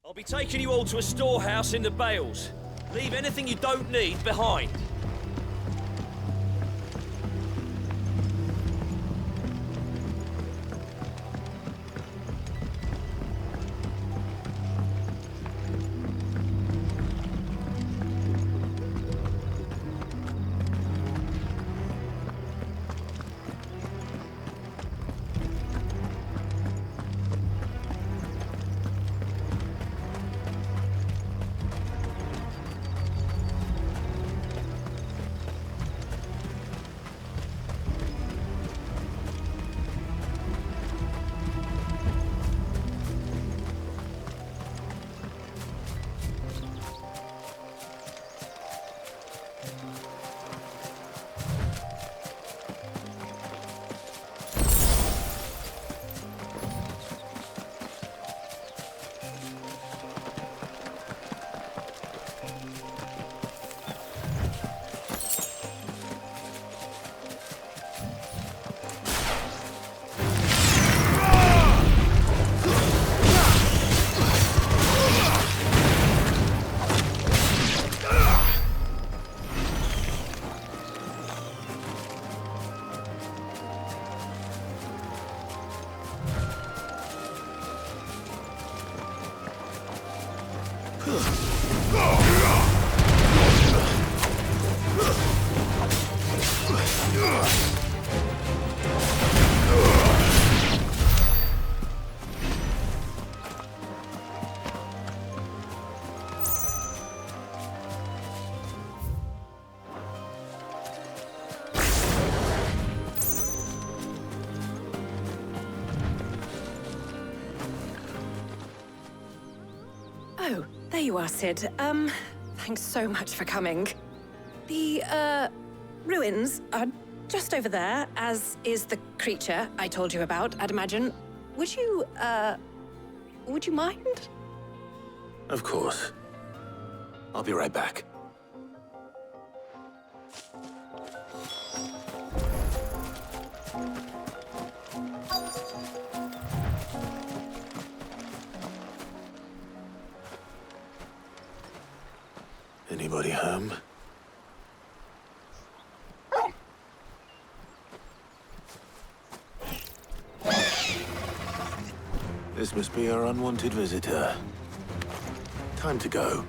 I'll be taking you all to a storehouse in the Bales. Leave anything you don't need behind. Oh, there you are, Sid. Thanks so much for coming. The, ruins are just over there, as is the creature I told you about, I'd imagine. Would you mind? Of course. I'll be right back. Anybody home? This must be our unwanted visitor. Time to go.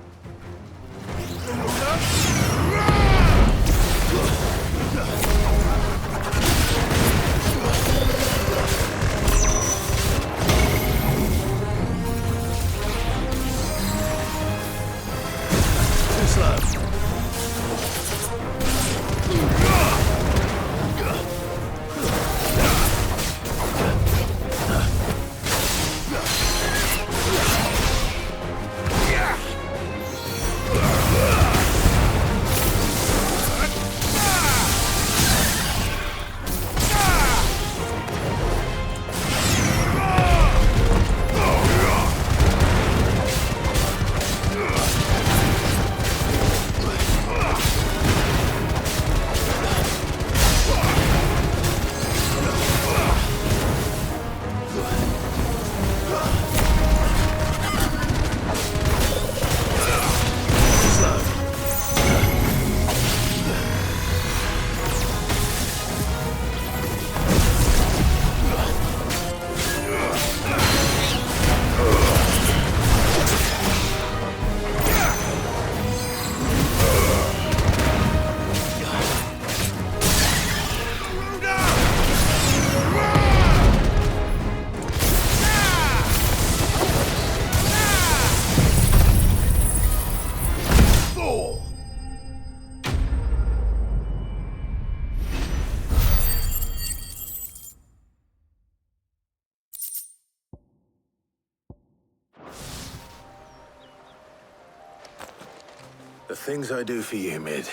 The things I do for you, Mid.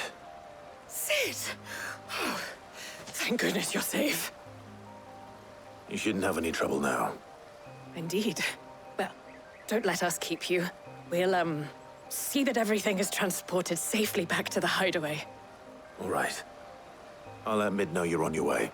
Sid! Oh, thank goodness you're safe. You shouldn't have any trouble now. Indeed. Well, don't let us keep you. We'll, see that everything is transported safely back to the hideaway. All right. I'll let Mid know you're on your way.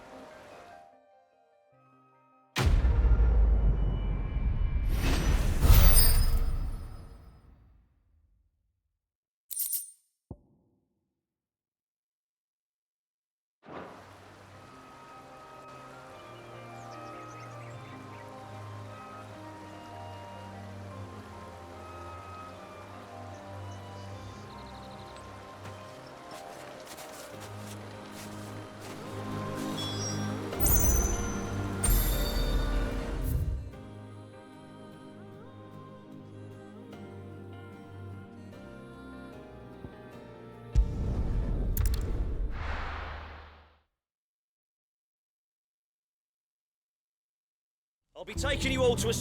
I'll be taking you all to a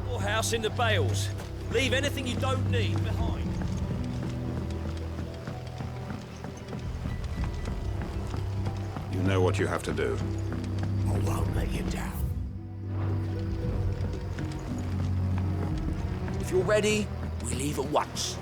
storehouse in the bales. Leave anything you don't need behind. You know what you have to do. I won't let you down. If you're ready, we leave at once.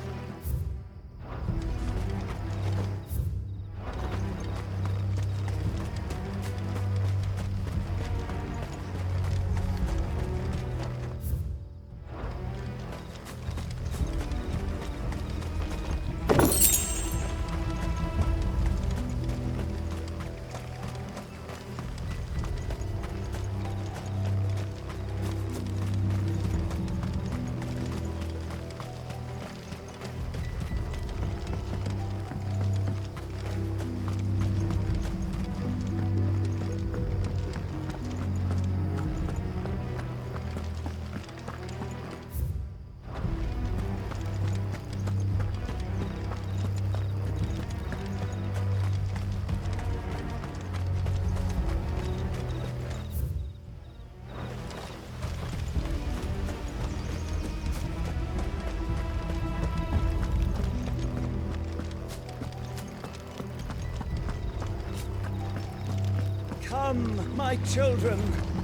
Come, my children,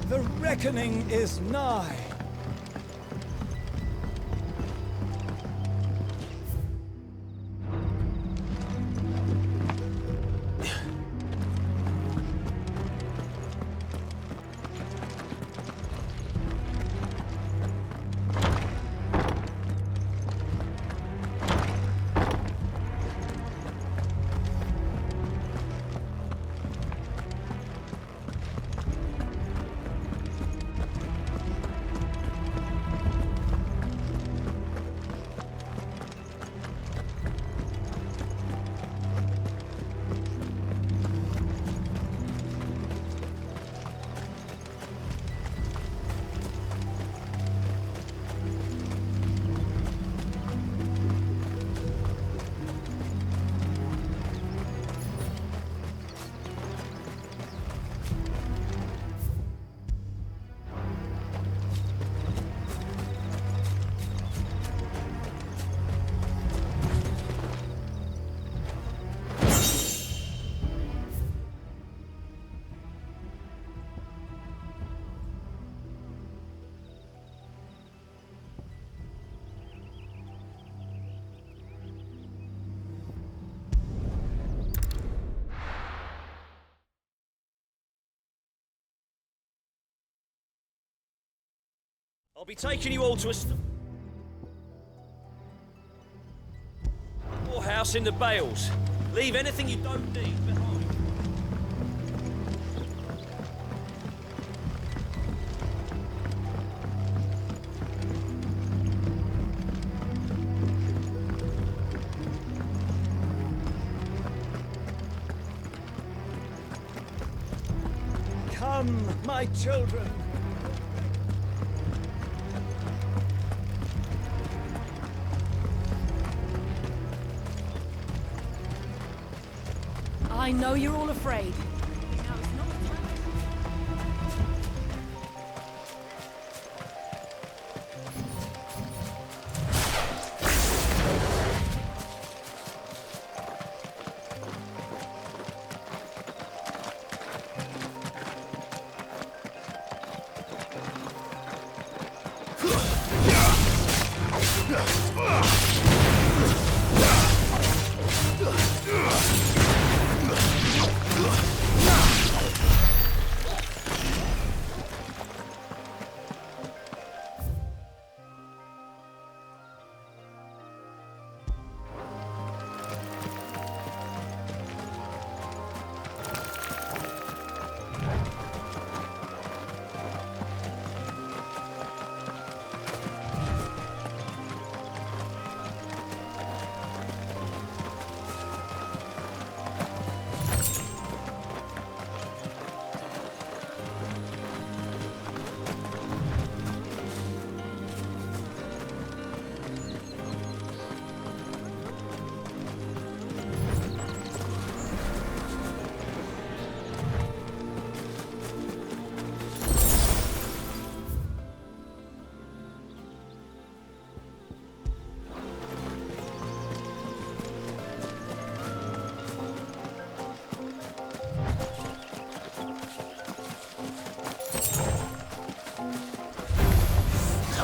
the reckoning is nigh. I'll be taking you all to a storehouse in the bales. Leave anything you don't need behind. Come, my children. I know you're all afraid.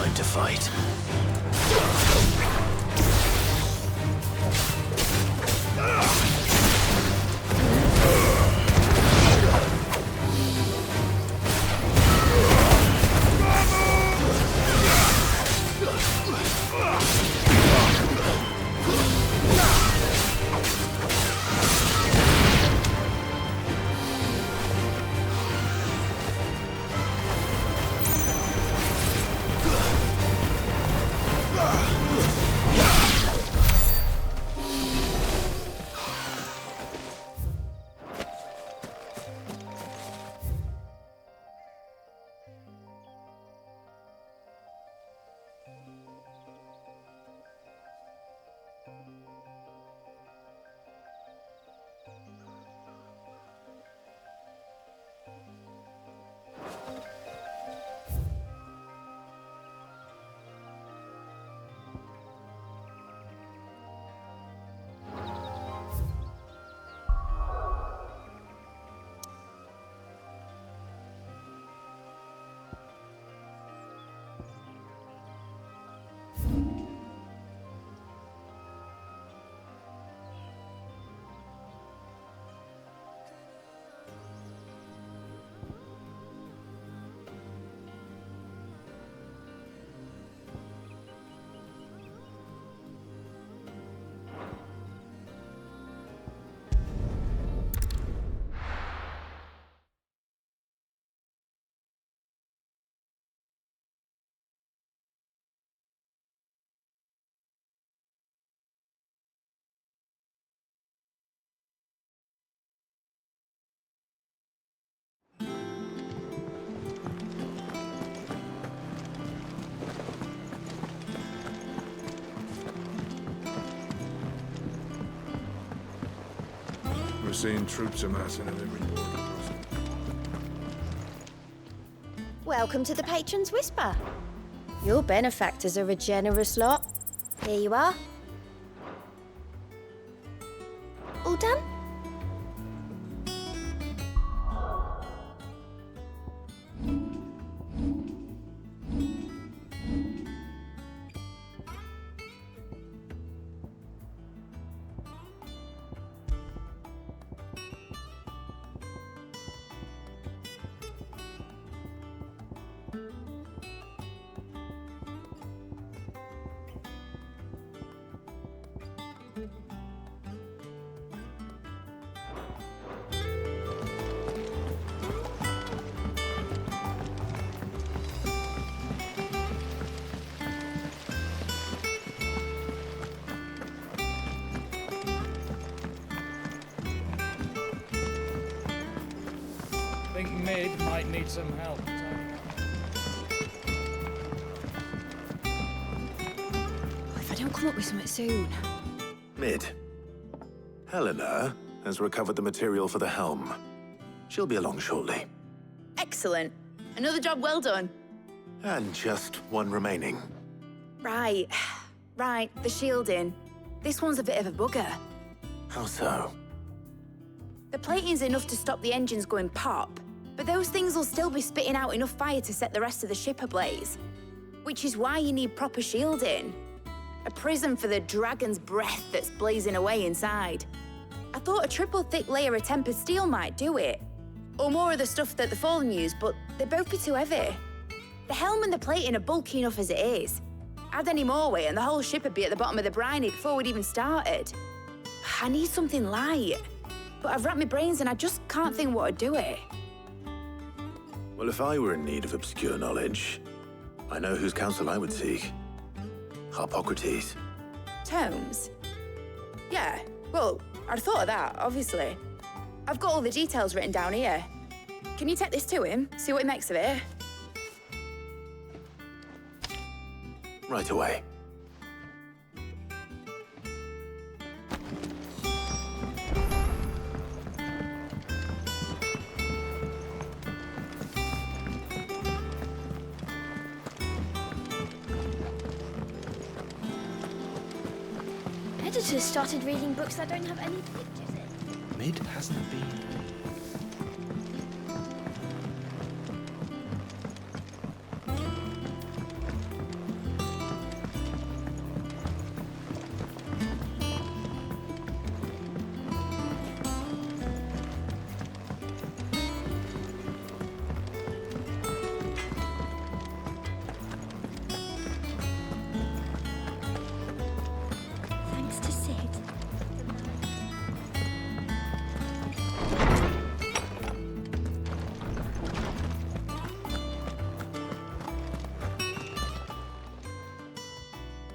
time to fight. We're seeing troops amassing at every border crossing. Welcome to the Patron's Whisper. Your benefactors are a generous lot. Here you are. All done? I think Mid might need some help. If I don't come up with something soon. Mid. Helena has recovered the material for the helm. She'll be along shortly. Excellent. Another job well done. And just one remaining. Right. Right, the shielding. This one's a bit of a bugger. How so? The plating's enough to stop the engines going pop, but those things will still be spitting out enough fire to set the rest of the ship ablaze. Which is why you need proper shielding. A prison for the dragon's breath that's blazing away inside. I thought a triple thick layer of tempered steel might do it. Or more of the stuff that the Fallen use, but they'd both be too heavy. The helm and the plating are bulky enough as it is. Add any more weight and the whole ship would be at the bottom of the briny before we'd even started. I need something light. But I've racked my brains and I just can't think what would do it. Well, if I were in need of obscure knowledge, I know whose counsel I would seek. Harpocrates. Tomes? Yeah, well, I'd thought of that, obviously. I've got all the details written down here. Can you take this to him, see what he makes of it? Right away. Editors started reading books that don't have any pictures in. Mid hasn't been.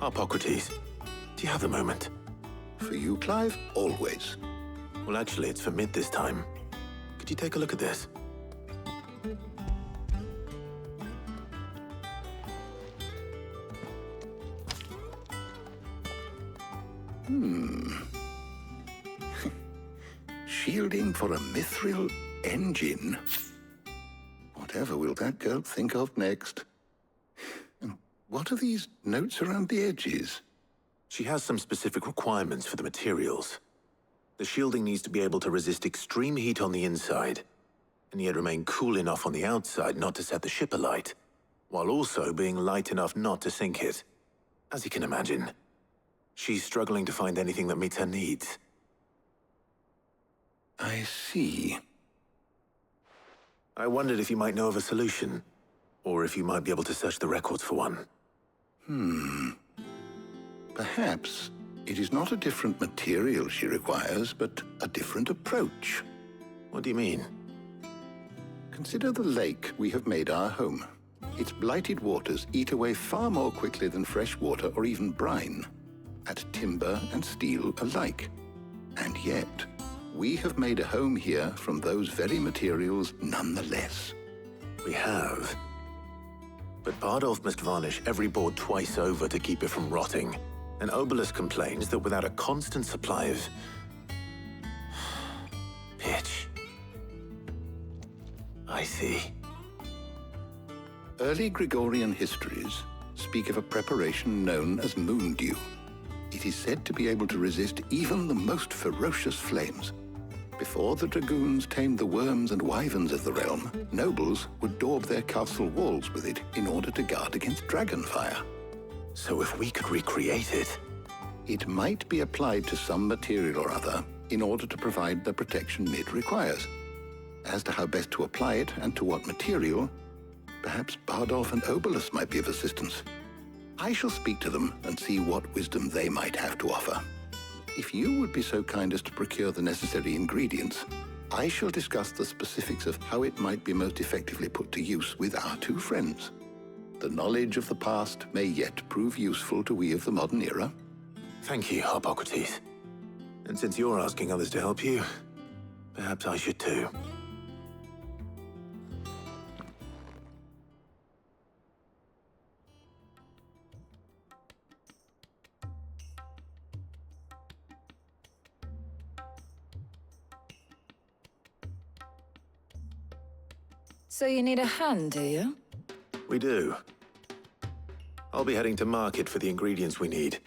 Harpocrates, do you have a moment? For you, Clive, always. Well, actually, it's for mid this time. Could you take a look at this? Shielding for a mithril engine. Whatever will that girl think of next? And what are these notes around the edges? She has some specific requirements for the materials. The shielding needs to be able to resist extreme heat on the inside, and yet remain cool enough on the outside not to set the ship alight, while also being light enough not to sink it. As you can imagine, she's struggling to find anything that meets her needs. I see. I wondered if you might know of a solution, or if you might be able to search the records for one. Perhaps it is not a different material she requires, but a different approach. What do you mean? Consider the lake we have made our home. Its blighted waters eat away far more quickly than fresh water or even brine, at timber and steel alike. And yet, we have made a home here from those very materials nonetheless. We have. But Bardolph must varnish every board twice over to keep it from rotting. And Obelus complains that without a constant supply of pitch. I see. Early Gregorian histories speak of a preparation known as moon dew. It is said to be able to resist even the most ferocious flames. Before the dragoons tamed the worms and wyverns of the realm, nobles would daub their castle walls with it in order to guard against dragonfire. So if we could recreate it... It might be applied to some material or other in order to provide the protection Mid requires. As to how best to apply it and to what material, perhaps Bardolph and Obelus might be of assistance. I shall speak to them and see what wisdom they might have to offer. If you would be so kind as to procure the necessary ingredients, I shall discuss the specifics of how it might be most effectively put to use with our two friends. The knowledge of the past may yet prove useful to we of the modern era. Thank you, Harpocrates. And since you're asking others to help you, perhaps I should too. So you need a hand, do you? We do. I'll be heading to market for the ingredients we need.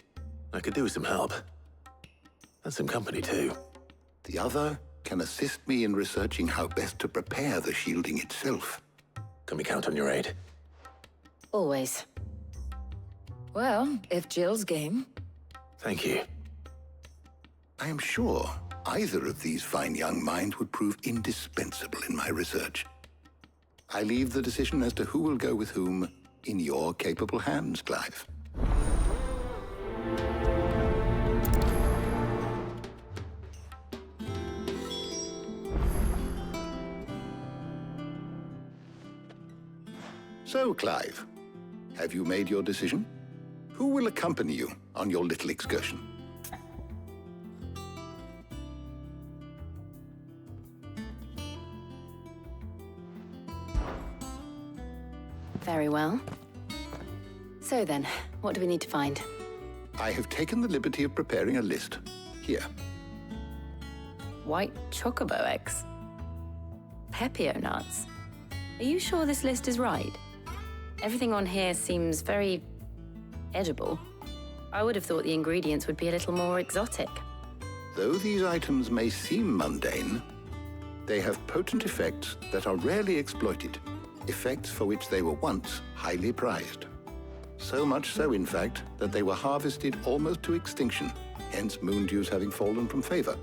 I could do with some help. And some company, too. The other can assist me in researching how best to prepare the shielding itself. Can we count on your aid? Always. Well, if Jill's game. Thank you. I am sure either of these fine young minds would prove indispensable in my research. I leave the decision as to who will go with whom in your capable hands, Clive. So, Clive, have you made your decision? Who will accompany you on your little excursion? Very well. So then, what do we need to find? I have taken the liberty of preparing a list. Here. White chocobo eggs. Pepio nuts. Are you sure this list is right? Everything on here seems very edible. I would have thought the ingredients would be a little more exotic. Though these items may seem mundane, they have potent effects that are rarely exploited, effects for which they were once highly prized. So much so, in fact, that they were harvested almost to extinction, hence moon dews having fallen from favor.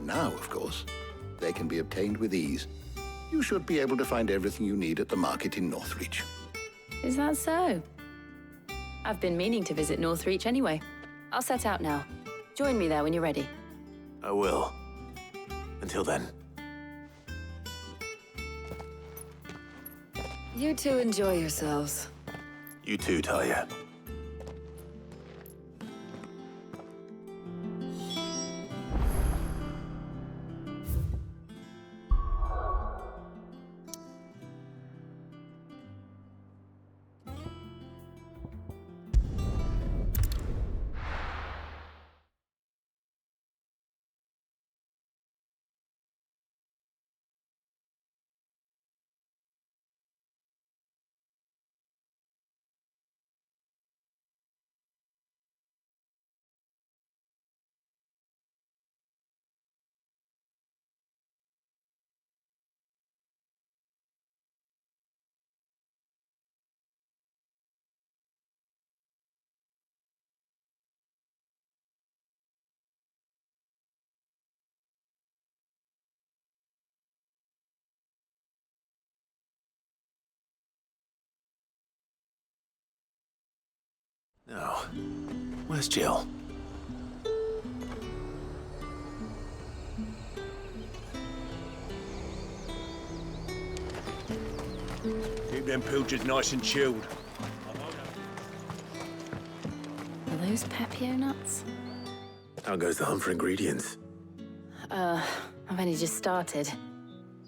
Now, of course, they can be obtained with ease. You should be able to find everything you need at the market in Northreach. Is that so? I've been meaning to visit Northreach anyway. I'll set out now. Join me there when you're ready. I will. Until then. You two enjoy yourselves. You too, Talia. Now, where's Jill? Keep them pilchards nice and chilled. Are those Pepio nuts? How goes the hunt for ingredients? I've only just started.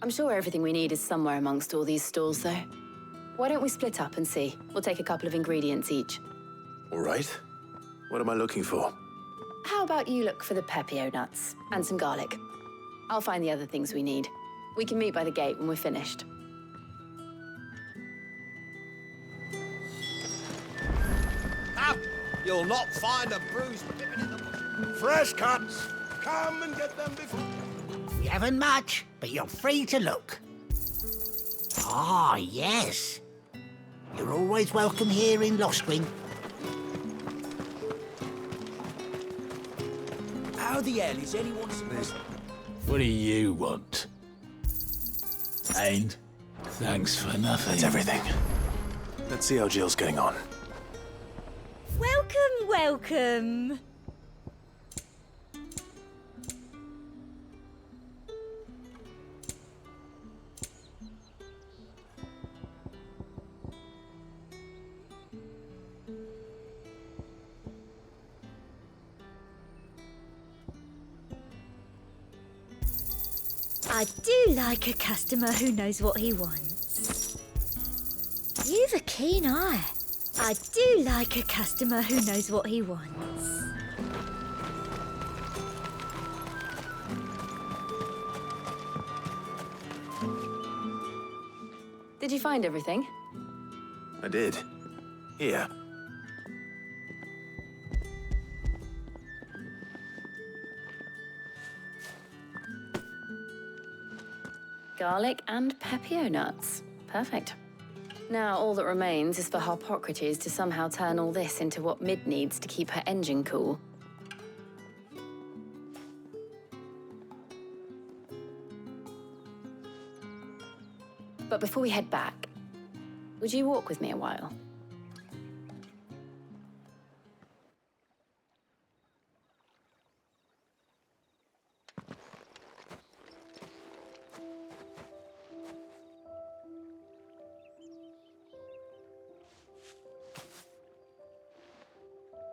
I'm sure everything we need is somewhere amongst all these stalls, though. Why don't we split up and see? We'll take a couple of ingredients each. All right. What am I looking for? How about you look for the Pepio nuts and some garlic? I'll find the other things we need. We can meet by the gate when we're finished. Up! You'll not find a bruised pippin in the bush. Fresh cuts! Come and get them before... We haven't much, but you're free to look. Ah, yes. You're always welcome here in Lostring. How the hell is anyone supposed to... What do you want? And thanks for nothing. That's everything. Let's see how Jill's getting on. Welcome, welcome. I do like a customer who knows what he wants. You've a keen eye. I do like a customer who knows what he wants. Did you find everything? I did. Here. Garlic and Pepio nuts. Perfect. Now all that remains is for Harpocrates to somehow turn all this into what Mid needs to keep her engine cool. But before we head back, would you walk with me a while?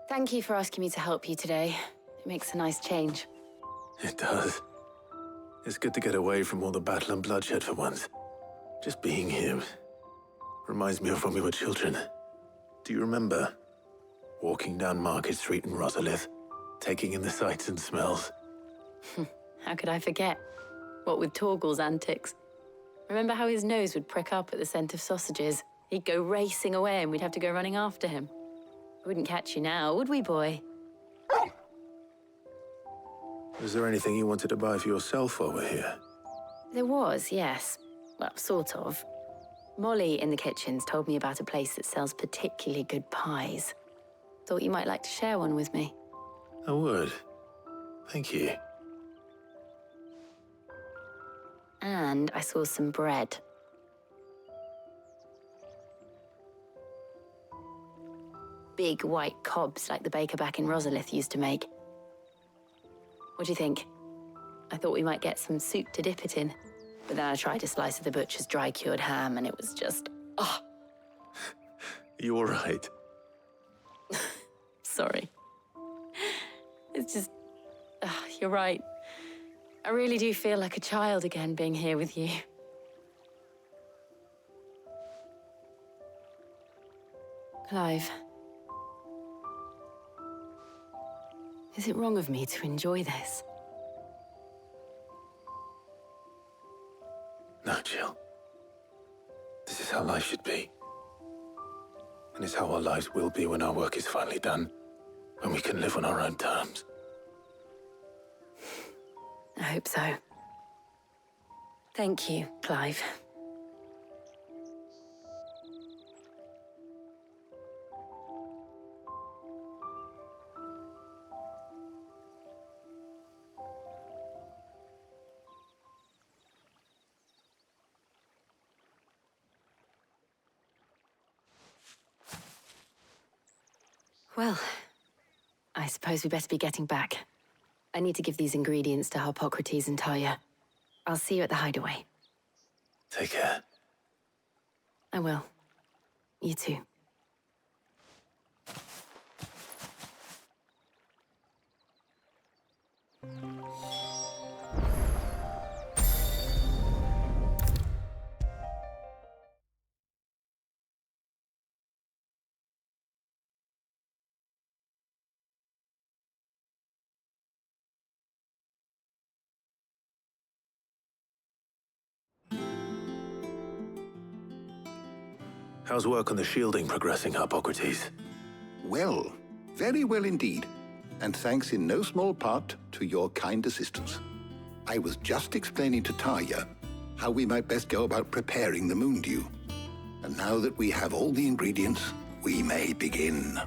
Thank you for asking me to help you today. It makes a nice change. It does. It's good to get away from all the battle and bloodshed for once. Just being here reminds me of when we were children. Do you remember? Walking down Market Street in Rosalith, taking in the sights and smells. How could I forget? What with Torgal's antics. Remember how his nose would prick up at the scent of sausages? He'd go racing away and we'd have to go running after him. We wouldn't catch you now, would we, boy? Was there anything you wanted to buy for yourself while we're here? There was, yes. Well, sort of. Molly in the kitchens told me about a place that sells particularly good pies. Thought you might like to share one with me. I would. Thank you. And I saw some bread. Big white cobs like the baker back in Rosalith used to make. What do you think? I thought we might get some soup to dip it in. But then I tried a slice of the butcher's dry-cured ham and it was just... oh! You all right? Sorry. It's just... you're right. I really do feel like a child again being here with you. Clive. Is it wrong of me to enjoy this? No, Jill. This is how life should be. And it's how our lives will be when our work is finally done. When we can live on our own terms. I hope so. Thank you, Clive. Well, I suppose we better be getting back. I need to give these ingredients to Harpocrates and Talia. I'll see you at the hideaway. Take care. I will. You too. How's work on the shielding progressing, Harpocrates? Well, very well indeed. And thanks in no small part to your kind assistance. I was just explaining to Talia how we might best go about preparing the moon dew. And now that we have all the ingredients, we may begin.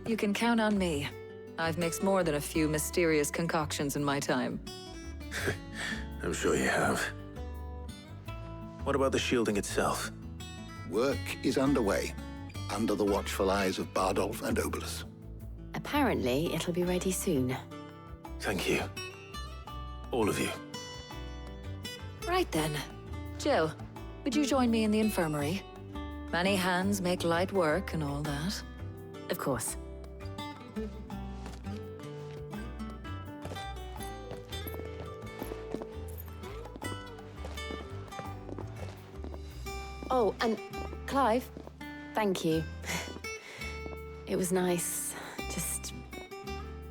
You can count on me. I've mixed more than a few mysterious concoctions in my time. I'm sure you have. What about the shielding itself? Work is underway, under the watchful eyes of Bardolph and Obolus. Apparently, it'll be ready soon. Thank you. All of you. Right then. Jill, would you join me in the infirmary? Many hands make light work and all that. Of course. Oh, and Clive, thank you. It was nice just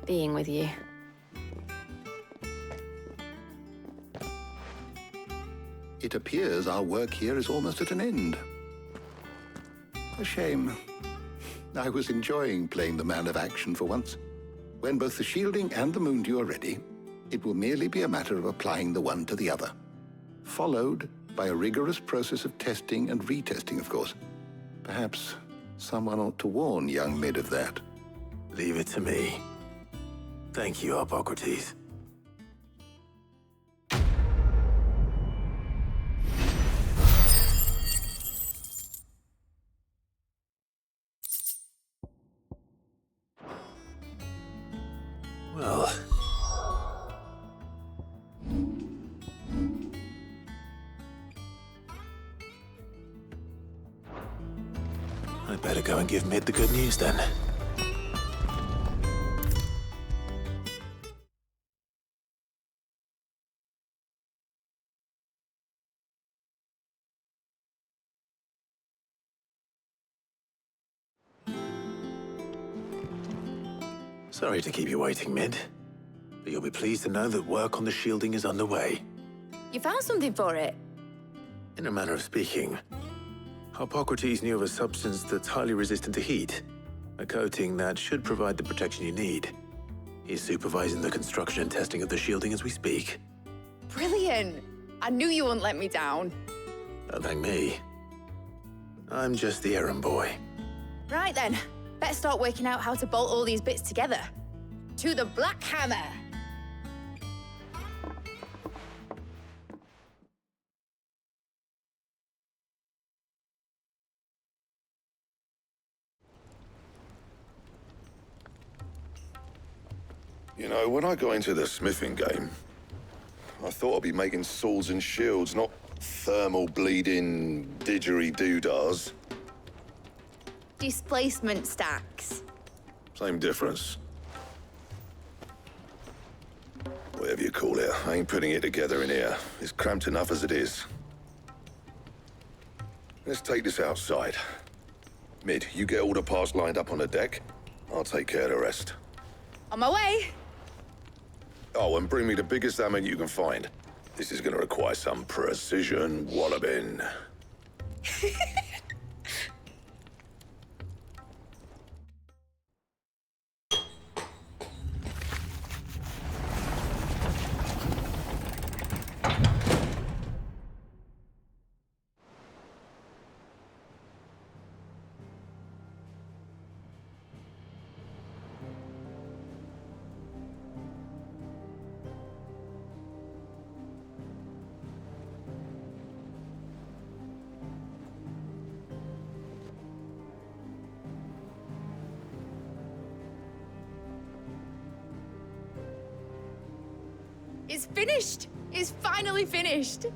being with you. It appears our work here is almost at an end. A shame. I was enjoying playing the man of action for once. When both the shielding and the moon dew are ready, it will merely be a matter of applying the one to the other. Followed by a rigorous process of testing and retesting, of course. Perhaps someone ought to warn young Mid of that. Leave it to me. Thank you, Harpocrates. Well... I'd better go and give Mid the good news then. Sorry to keep you waiting, Mid. But you'll be pleased to know that work on the shielding is underway. You found something for it? In a manner of speaking, Harpocrates knew of a substance that's highly resistant to heat. A coating that should provide the protection you need. He's supervising the construction and testing of the shielding as we speak. Brilliant! I knew you wouldn't let me down. Don't thank me. I'm just the errand boy. Right then, better start working out how to bolt all these bits together. To the Black Hammer! You know, when I got into the smithing game, I thought I'd be making swords and shields, not thermal bleeding didgeridoo-dahs. Displacement stacks. Same difference. Whatever you call it, I ain't putting it together in here. It's cramped enough as it is. Let's take this outside. Mid, you get all the parts lined up on the deck. I'll take care of the rest. On my way! Oh, and bring me the biggest hammer you can find. This is gonna require some precision walloping. It's finished! It's finally finished!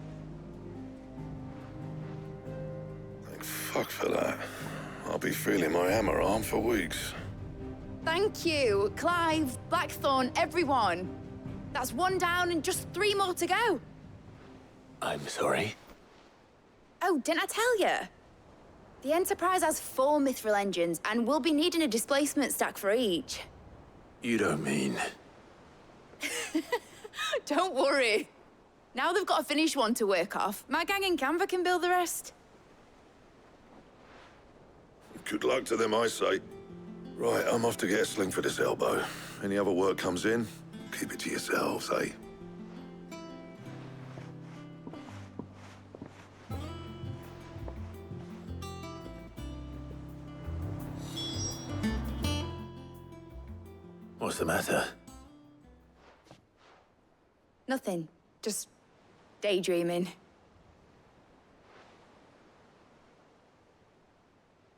Thank fuck for that. I'll be feeling my hammer arm for weeks. Thank you, Clive, Blackthorn, everyone. That's 1 down and just 3 more to go. I'm sorry. Oh, didn't I tell you? The Enterprise has 4 mithril engines, and we'll be needing a displacement stack for each. You don't mean... Don't worry. Now they've got a finished one to work off. My gang in Canva can build the rest. Good luck to them, I say. Right, I'm off to get a sling for this elbow. Any other work comes in, keep it to yourselves, eh? What's the matter? Nothing. Just daydreaming.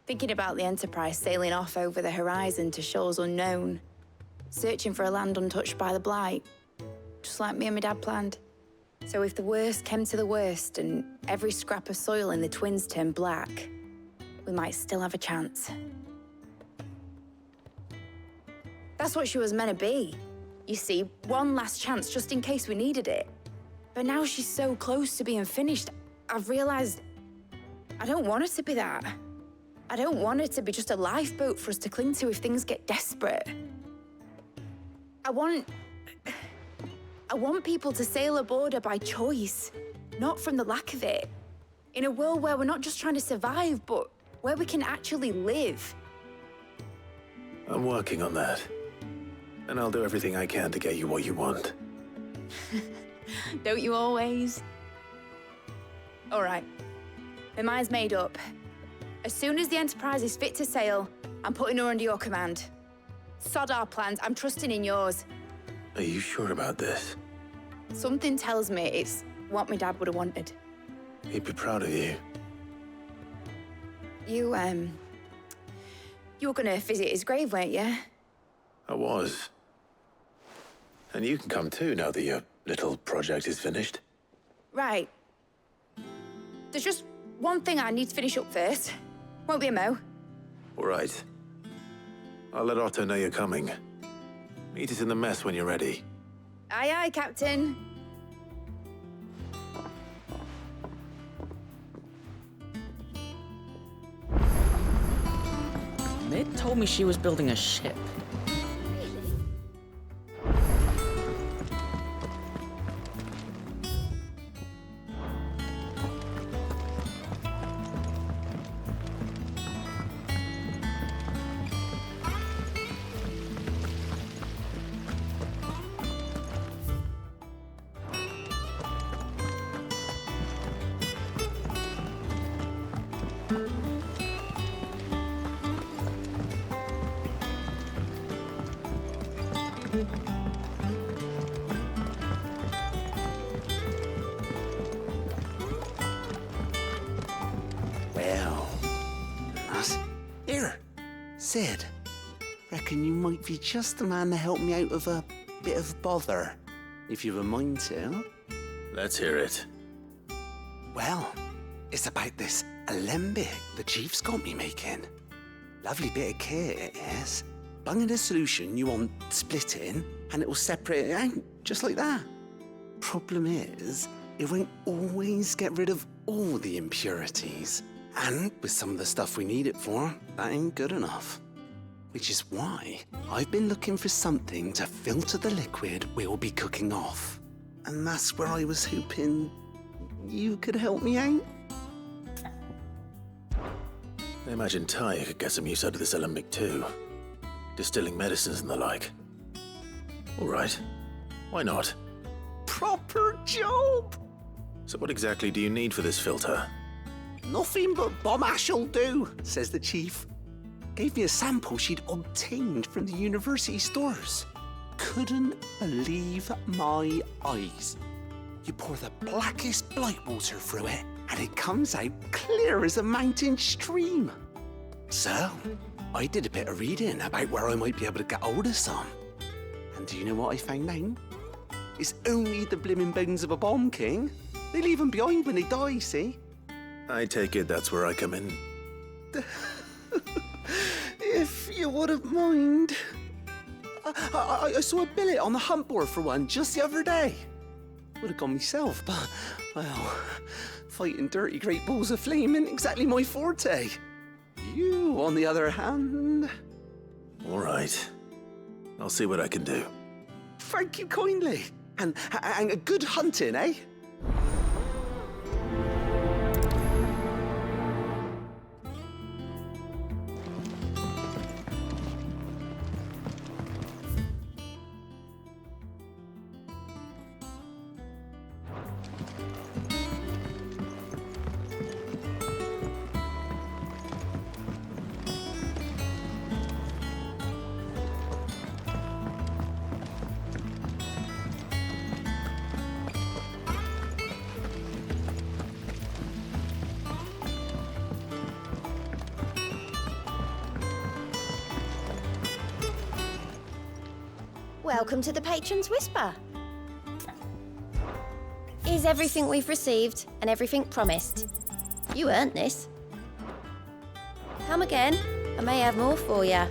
Thinking about the Enterprise sailing off over the horizon to shores unknown, searching for a land untouched by the Blight, just like me and my dad planned. So if the worst came to the worst and every scrap of soil in the Twins turned black, we might still have a chance. That's what she was meant to be. You see, one last chance just in case we needed it. But now she's so close to being finished, I've realized I don't want her to be that. I don't want her to be just a lifeboat for us to cling to if things get desperate. I want people to sail aboard her by choice, not from the lack of it. In a world where we're not just trying to survive, but where we can actually live. I'm working on that. And I'll do everything I can to get you what you want. Don't you always? All right. My mind's made up. As soon as the Enterprise is fit to sail, I'm putting her under your command. Sod our plans, I'm trusting in yours. Are you sure about this? Something tells me it's what my dad would have wanted. He'd be proud of you. You were gonna visit his grave, weren't you? I was. And you can come too now that your little project is finished. Right. There's just one thing I need to finish up first. Won't be a mo. All right. I'll let Otto know you're coming. Meet us in the mess when you're ready. Aye, aye, Captain. Mid told me she was building a ship. Well, nice. Here, Sid. Reckon you might be just the man to help me out of a bit of bother, if you've a mind to. Let's hear it. Well, it's about this alembic the Chief's got me making. Lovely bit of kit it is. Bung in a solution you want splitting, and it will separate it out, just like that. Problem is, it won't always get rid of all the impurities. And with some of the stuff we need it for, that ain't good enough. Which is why I've been looking for something to filter the liquid we'll be cooking off. And that's where I was hoping you could help me out. I imagine Ty could get some use out of this alembic too. Distilling medicines and the like. All right. Why not? Proper job! So what exactly do you need for this filter? Nothing but bomb ash'll do, says the Chief. Gave me a sample she'd obtained from the university stores. Couldn't believe my eyes. You pour the blackest blight water through it, and it comes out clear as a mountain stream. So, I did a bit of reading about where I might be able to get hold of some. And do you know what I found out? It's only the blimmin' bones of a bomb king. They leave them behind when they die, see? I take it that's where I come in. If you wouldn't mind. I saw a billet on the hunt board for one just the other day. Would have gone myself, but, well, fighting dirty great balls of flame ain't exactly my forte. You, on the other hand... All right. I'll see what I can do. Thank you kindly. And good hunting, eh? Welcome to the Patron's Whisper. Is everything we've received and everything promised? You earned this. Come again. I may have more for you.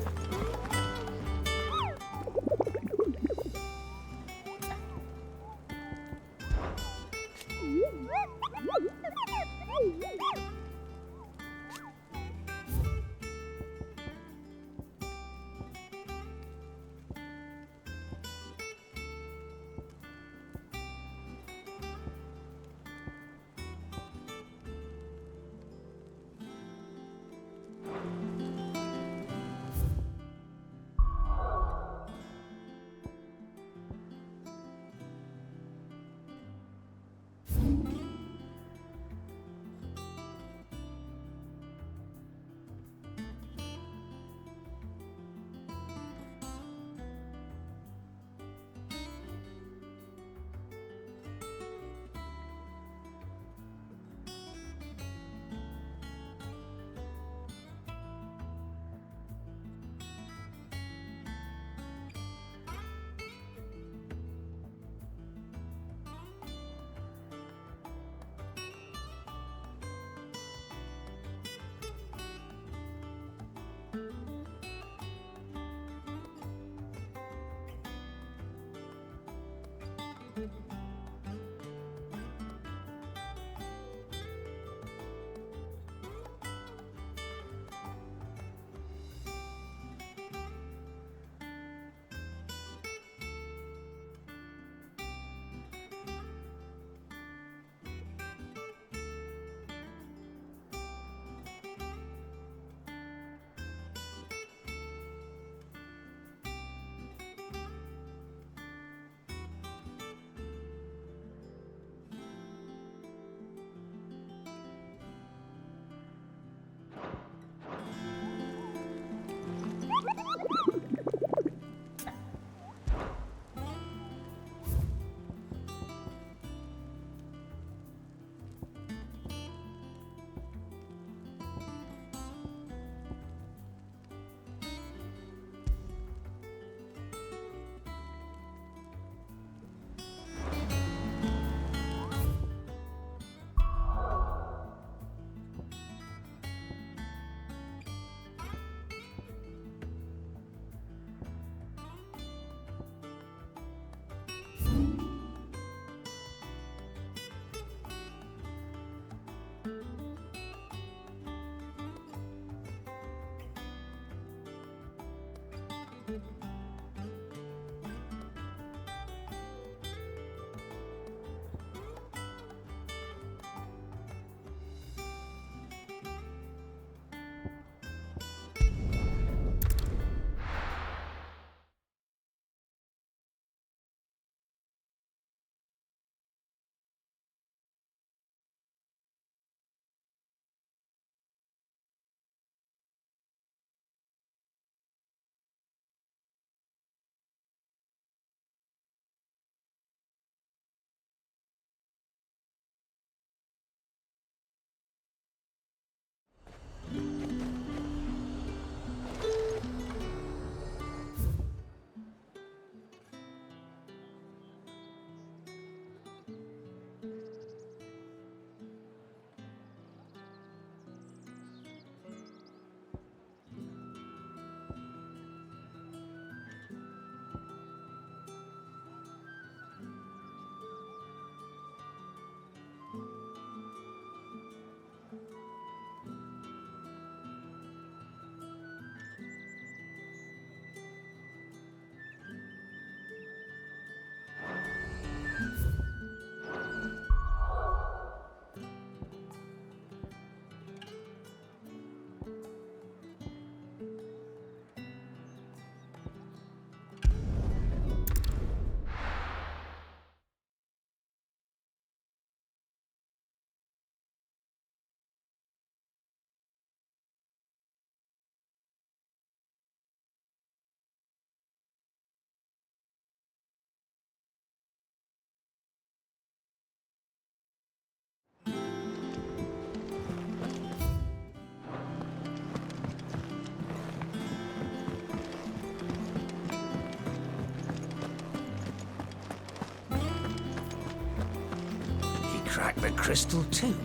Got a crystal too?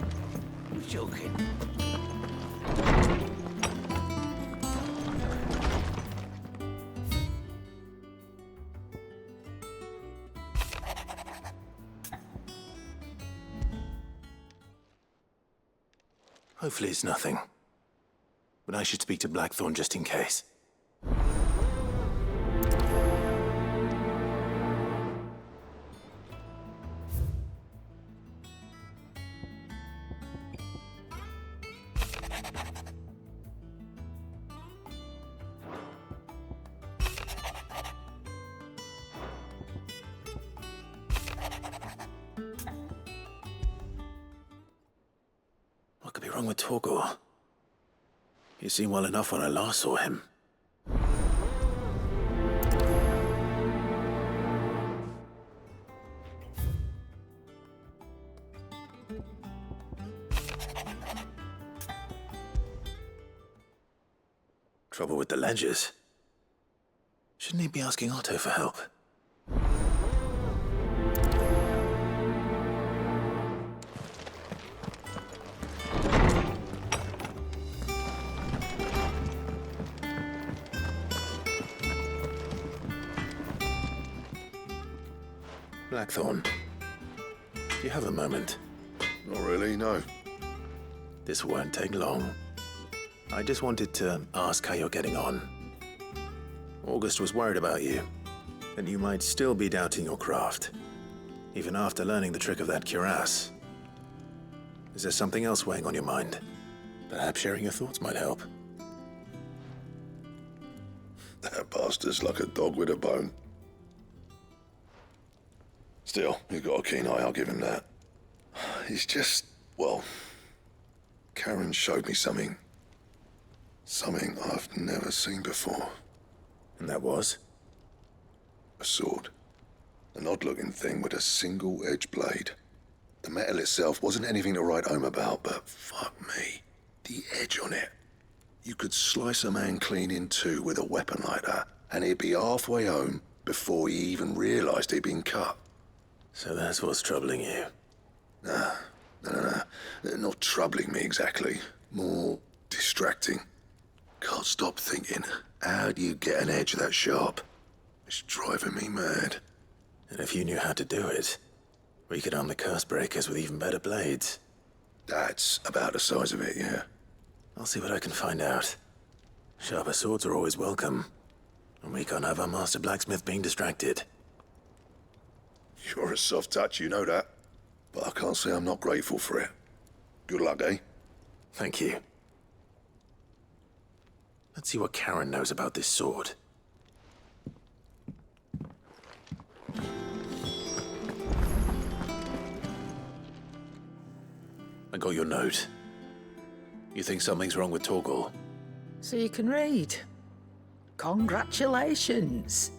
Who's joking? Hopefully it's nothing. But I should speak to Blackthorn just in case. What could be wrong with Torgor? He seemed well enough when I last saw him. Trouble with the ledgers. Shouldn't he be asking Otto for help? Blackthorn, do you have a moment? Not really, no. This won't take long. I just wanted to ask how you're getting on. August was worried about you, and you might still be doubting your craft, even after learning the trick of that cuirass. Is there something else weighing on your mind? Perhaps sharing your thoughts might help. That bastard's like a dog with a bone. Still, he's got a keen eye, I'll give him that. He's just, well, Karen showed me something. Something I've never seen before. And that was? A sword. An odd-looking thing with a single-edged blade. The metal itself wasn't anything to write home about, but fuck me. The edge on it. You could slice a man clean in two with a weapon like that, and he'd be halfway home before he even realised he'd been cut. So that's what's troubling you? Nah. Not troubling me exactly. More distracting. Can't stop thinking, how do you get an edge that sharp? It's driving me mad. And if you knew how to do it, we could arm the curse breakers with even better blades. That's about the size of it, yeah. I'll see what I can find out. Sharper swords are always welcome. And we can't have our master blacksmith being distracted. You're a soft touch, you know that. But I can't say I'm not grateful for it. Good luck, eh? Thank you. Let's see what Karen knows about this sword. I got your note. You think something's wrong with Torgor? So you can read. Congratulations.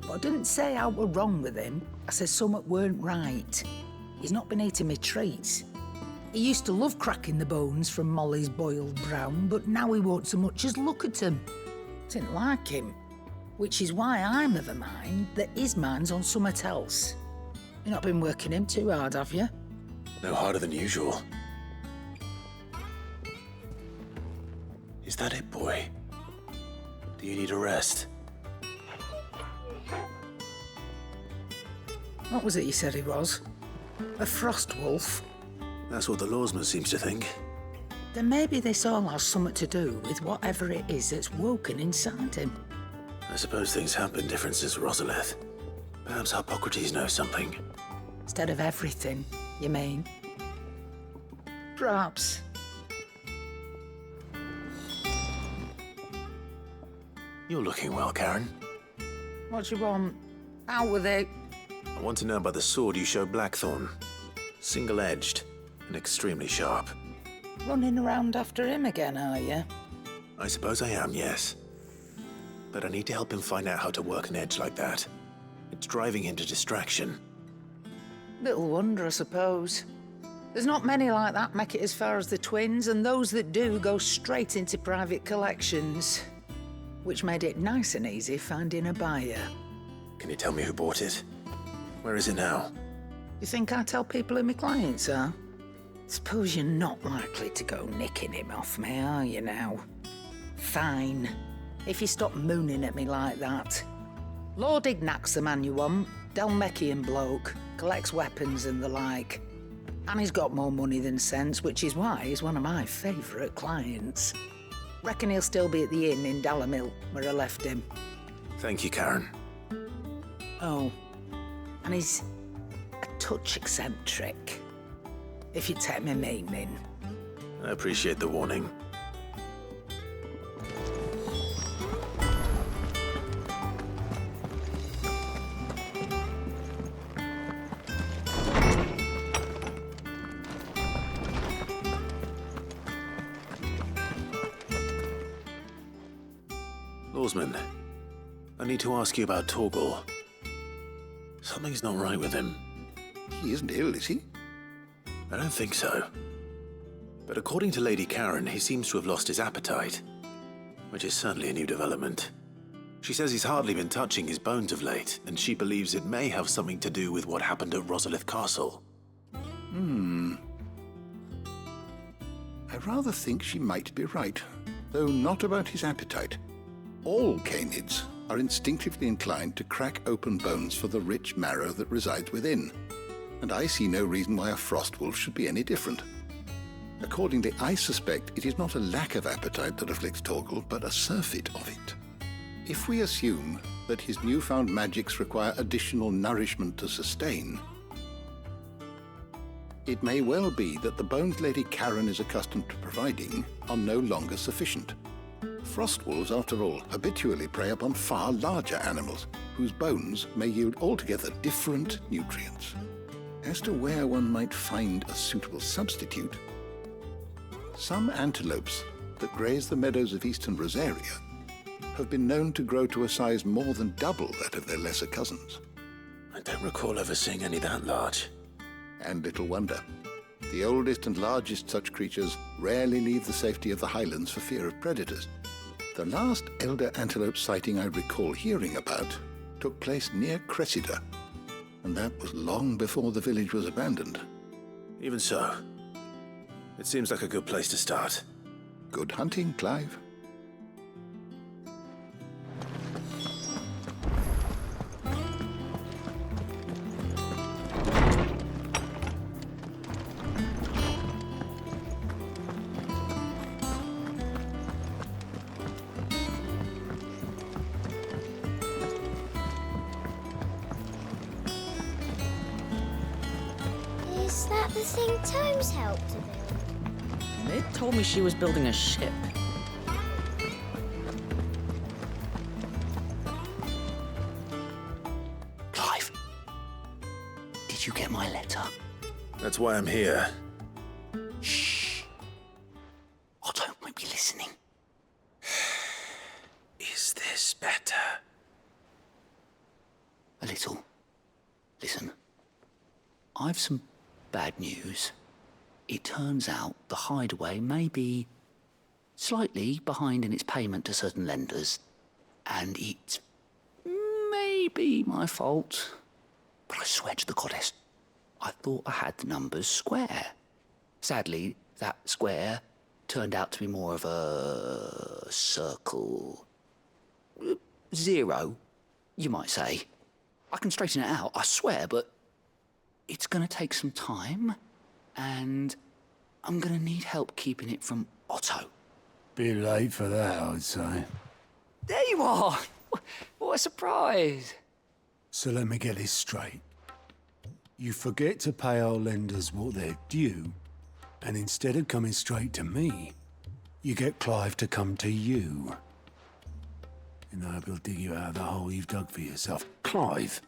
But I didn't say I were wrong with him. I said something weren't right. He's not been eating me treats. He used to love cracking the bones from Molly's boiled brown, but now he won't so much as look at them. Didn't like him. Which is why I'm of a mind that his mind's on something else. You've not been working him too hard, have you? No harder than usual. Is that it, boy? Do you need a rest? What was it you said he was? A frost wolf? That's what the lawsman seems to think. Then maybe this all has something to do with whatever it is that's woken inside him. I suppose things have been different since Rosalith. Perhaps Hippocrates knows something. Instead of everything, you mean? Perhaps. You're looking well, Karen. What do you want? Out with it. I want to know about the sword you showed Blackthorn. Single-edged and extremely sharp. Running around after him again, are you? I suppose I am, yes. But I need to help him find out how to work an edge like that. It's driving him to distraction. Little wonder, I suppose. There's not many like that make it as far as the twins, and those that do go straight into private collections. Which made it nice and easy finding a buyer. Can you tell me who bought it? Where is it now? You think I tell people who my clients are? Suppose you're not likely to go nicking him off me, are you now? Fine. If you stop mooning at me like that. Lord Ignac's the man you want. Dalmekian bloke. Collects weapons and the like. And he's got more money than sense, which is why he's one of my favourite clients. Reckon he'll still be at the inn in Dalamil, where I left him. Thank you, Karen. Oh, and he's a touch eccentric, if you take my meaning. I appreciate the warning. Lawsman, I need to ask you about Torgal. Something's not right with him. He isn't ill, is he? I don't think so. But according to Lady Karen, he seems to have lost his appetite, which is certainly a new development. She says he's hardly been touching his bones of late, and she believes it may have something to do with what happened at Rosalith Castle. I rather think she might be right, though not about his appetite. All canids are instinctively inclined to crack open bones for the rich marrow that resides within, and I see no reason why a frostwolf should be any different. Accordingly, I suspect it is not a lack of appetite that afflicts Torgal, but a surfeit of it. If we assume that his newfound magics require additional nourishment to sustain, it may well be that the bones Lady Karen is accustomed to providing are no longer sufficient. Frostwolves, after all, habitually prey upon far larger animals, whose bones may yield altogether different nutrients. As to where one might find a suitable substitute, some antelopes that graze the meadows of eastern Rosaria have been known to grow to a size more than double that of their lesser cousins. I don't recall ever seeing any that large. And little wonder. The oldest and largest such creatures rarely leave the safety of the highlands for fear of predators. The last elder antelope sighting I recall hearing about took place near Cressida, and that was long before the village was abandoned. Even so, it seems like a good place to start. Good hunting, Clive. Is that the thing Tomes helped to build? Mid told me she was building a ship. Clive, did you get my letter? That's why I'm here. Shh. Otto might be listening. Is this better? A little. Listen, I've some bad news. It turns out the hideaway may be slightly behind in its payment to certain lenders, and it may be my fault. But I swear to the goddess, I thought I had the numbers square. Sadly, that square turned out to be more of a circle. 0, you might say. I can straighten it out, I swear, but it's going to take some time, and I'm going to need help keeping it from Otto. Bit late for that, I'd say. There you are! What a surprise! So let me get this straight. You forget to pay our lenders what they're due, and instead of coming straight to me, you get Clive to come to you. And I hope he'll dig you out of the hole you've dug for yourself. Clive,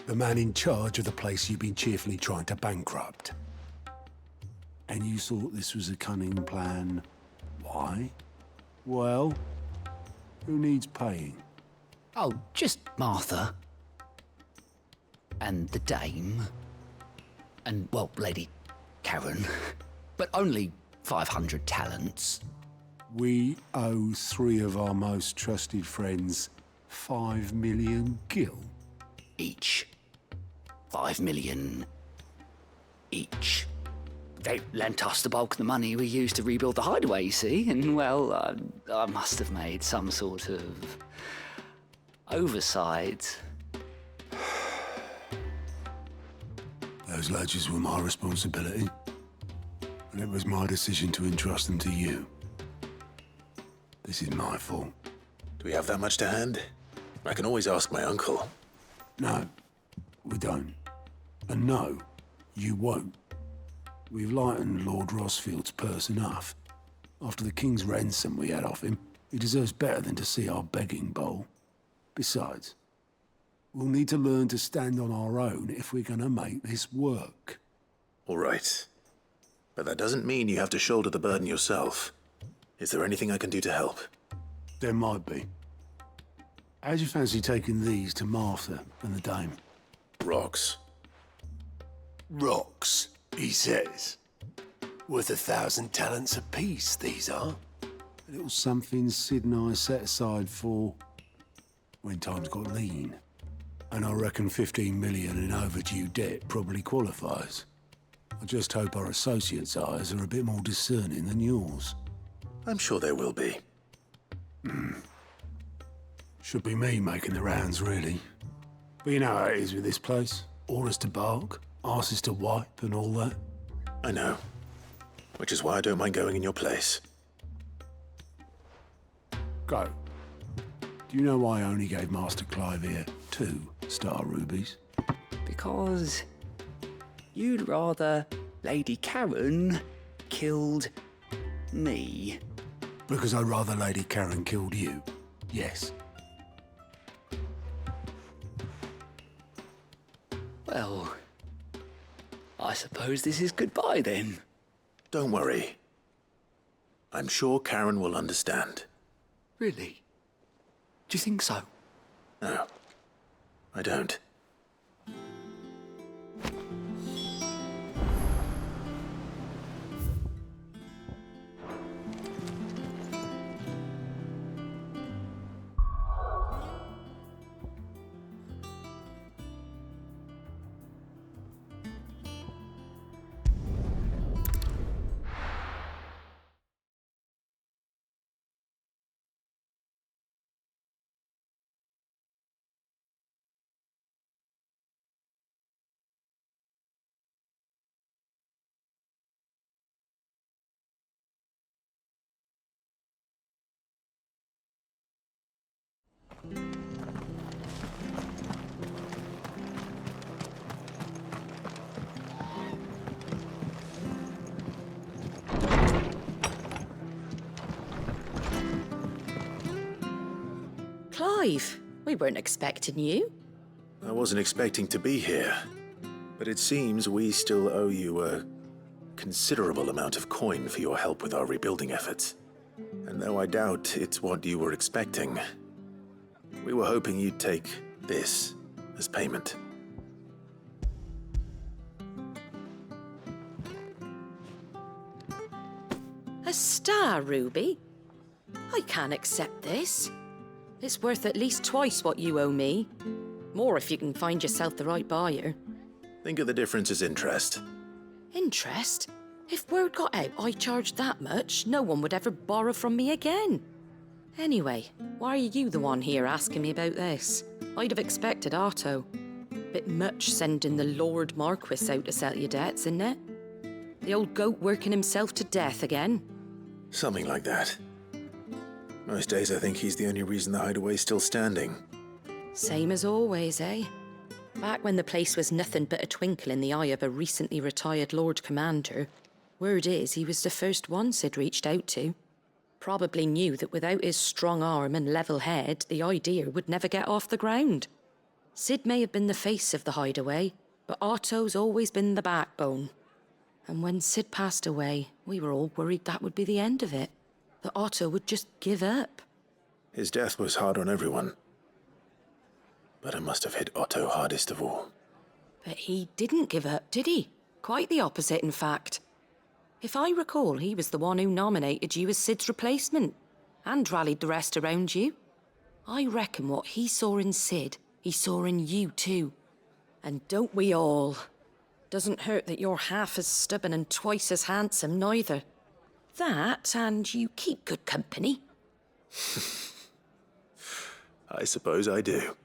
the man in charge of the place you've been cheerfully trying to bankrupt. And you thought this was a cunning plan. Why? Well, who needs paying? Oh, just Martha. And the dame. And, well, Lady Karen. But only 500 talents. We owe 3 of our most trusted friends 5 million gil. Each. 5 million each. they lent us the bulk of the money we used to rebuild the hideaway, you see, and, well, I must have made some sort of oversight. Those ledgers were my responsibility, and it was my decision to entrust them to you. This is my fault. Do we have that much to hand? I can always ask my uncle. No, we don't. And no, you won't. We've lightened Lord Rosfield's purse enough. After the king's ransom we had off him, he deserves better than to see our begging bowl. Besides, we'll need to learn to stand on our own if we're gonna make this work. All right. But that doesn't mean you have to shoulder the burden yourself. Is there anything I can do to help? There might be. How'd you fancy taking these to Martha and the dame? Rocks. Rocks, he says. Worth 1,000 talents apiece, these are. A little something Sid and I set aside for when times got lean. And I reckon 15 million in overdue debt probably qualifies. I just hope our associates' eyes are a bit more discerning than yours. I'm sure there will be. Should be me making the rounds, really. But you know how it is with this place. Orders to bark, arses to wipe, and all that. I know. Which is why I don't mind going in your place. Go. Do you know why I only gave Master Clive here 2 star rubies? Because you'd rather Lady Karen killed me. Because I'd rather Lady Karen killed you. Yes. Well, I suppose this is goodbye then. Don't worry. I'm sure Karen will understand. Really? Do you think so? No, I don't. Clive, we weren't expecting you. I wasn't expecting to be here, but it seems we still owe you a considerable amount of coin for your help with our rebuilding efforts. And though I doubt it's what you were expecting, we were hoping you'd take this as payment. A star ruby? I can't accept this. It's worth at least twice what you owe me. More if you can find yourself the right buyer. Think of the difference as interest. Interest? If word got out I charged that much, no one would ever borrow from me again. Anyway, why are you the one here asking me about this? I'd have expected Otto. Bit much sending the Lord Marquis out to settle your debts, isn't it? The old goat working himself to death again? Something like that. Most days I think he's the only reason the hideaway's still standing. Same as always, eh? Back when the place was nothing but a twinkle in the eye of a recently retired Lord Commander, word is he was the first one Sid reached out to. Probably knew that without his strong arm and level head, the idea would never get off the ground. Sid may have been the face of the hideaway, but Otto's always been the backbone. And when Sid passed away, we were all worried that would be the end of it. That Otto would just give up. His death was hard on everyone. But it must have hit Otto hardest of all. But he didn't give up, did he? Quite the opposite, in fact. If I recall, he was the one who nominated you as Sid's replacement, and rallied the rest around you. I reckon what he saw in Sid, he saw in you too. And don't we all? Doesn't hurt that you're half as stubborn and twice as handsome, neither. That, and you keep good company. I suppose I do.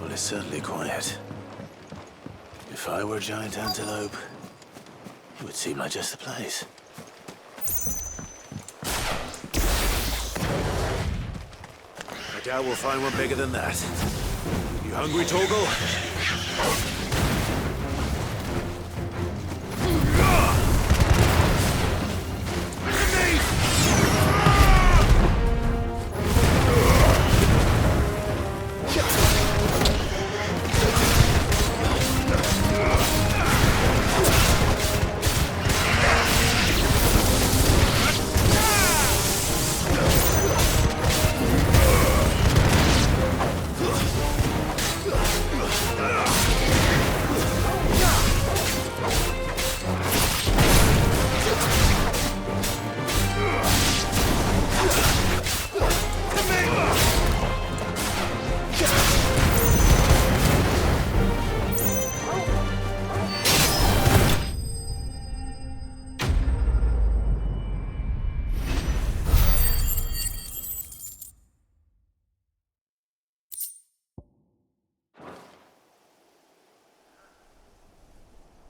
Well, it's certainly quiet. If I were a giant antelope, it would seem like just the place. I doubt we'll find one bigger than that. You hungry, Torgal?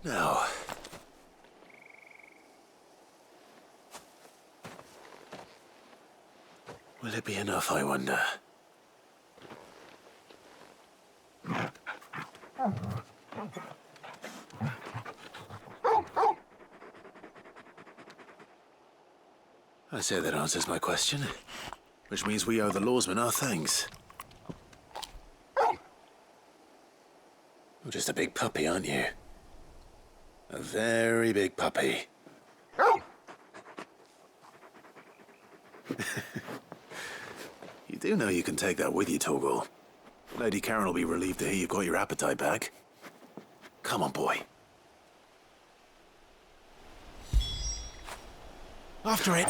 Now, will it be enough, I wonder? I say that answers my question, which means we owe the lawsmen our thanks. You're just a big puppy, aren't you? A very big puppy. You do know you can take that with you, Torgal. Lady Karen will be relieved to hear you've got your appetite back. Come on, boy. After it.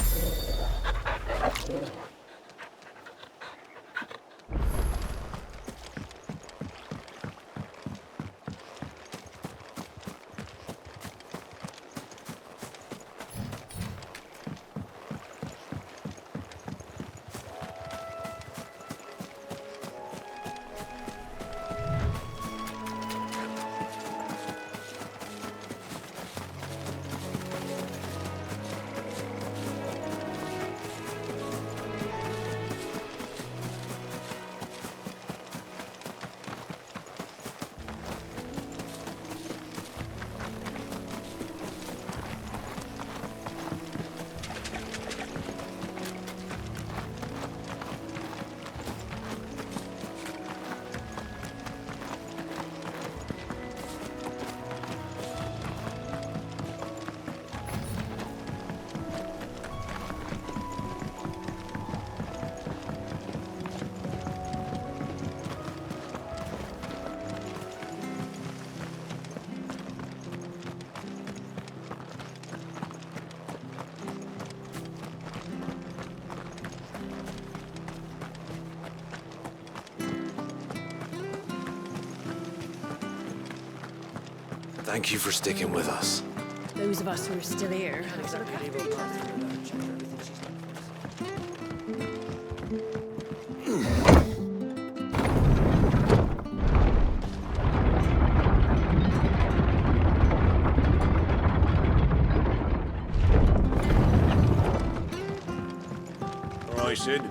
Thank you for sticking with us. Those of us who are still here. All right, Sid.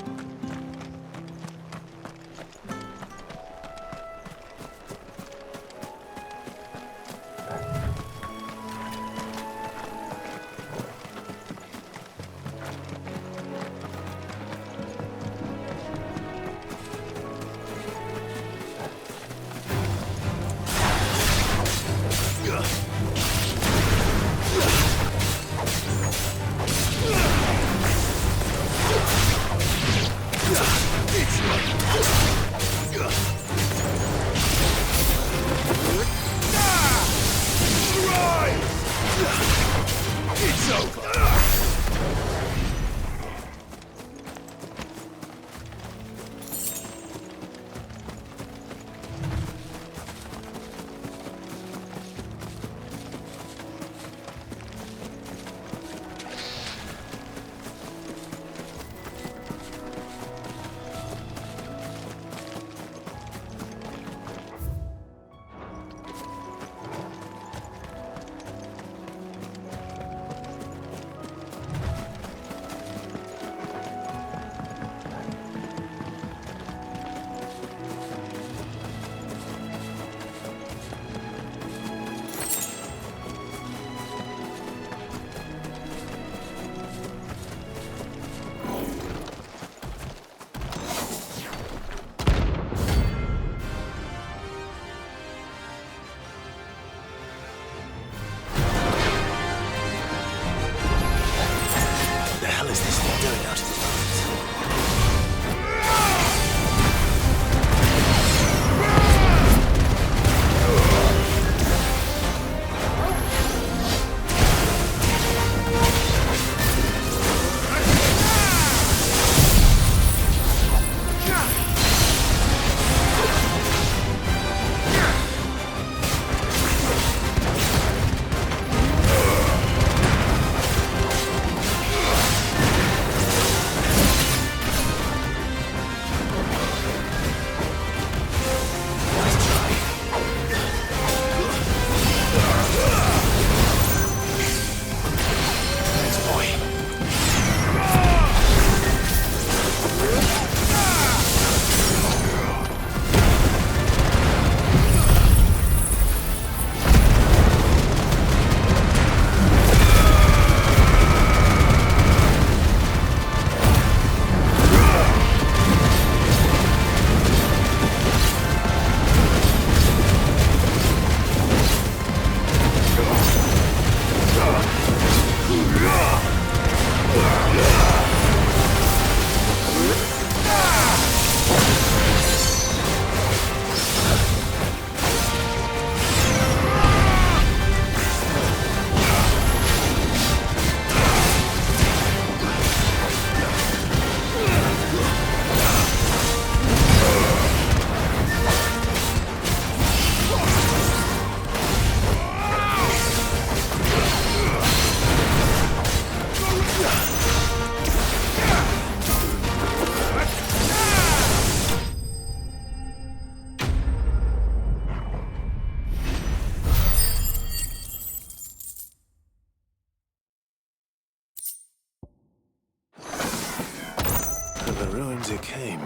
ruins it came,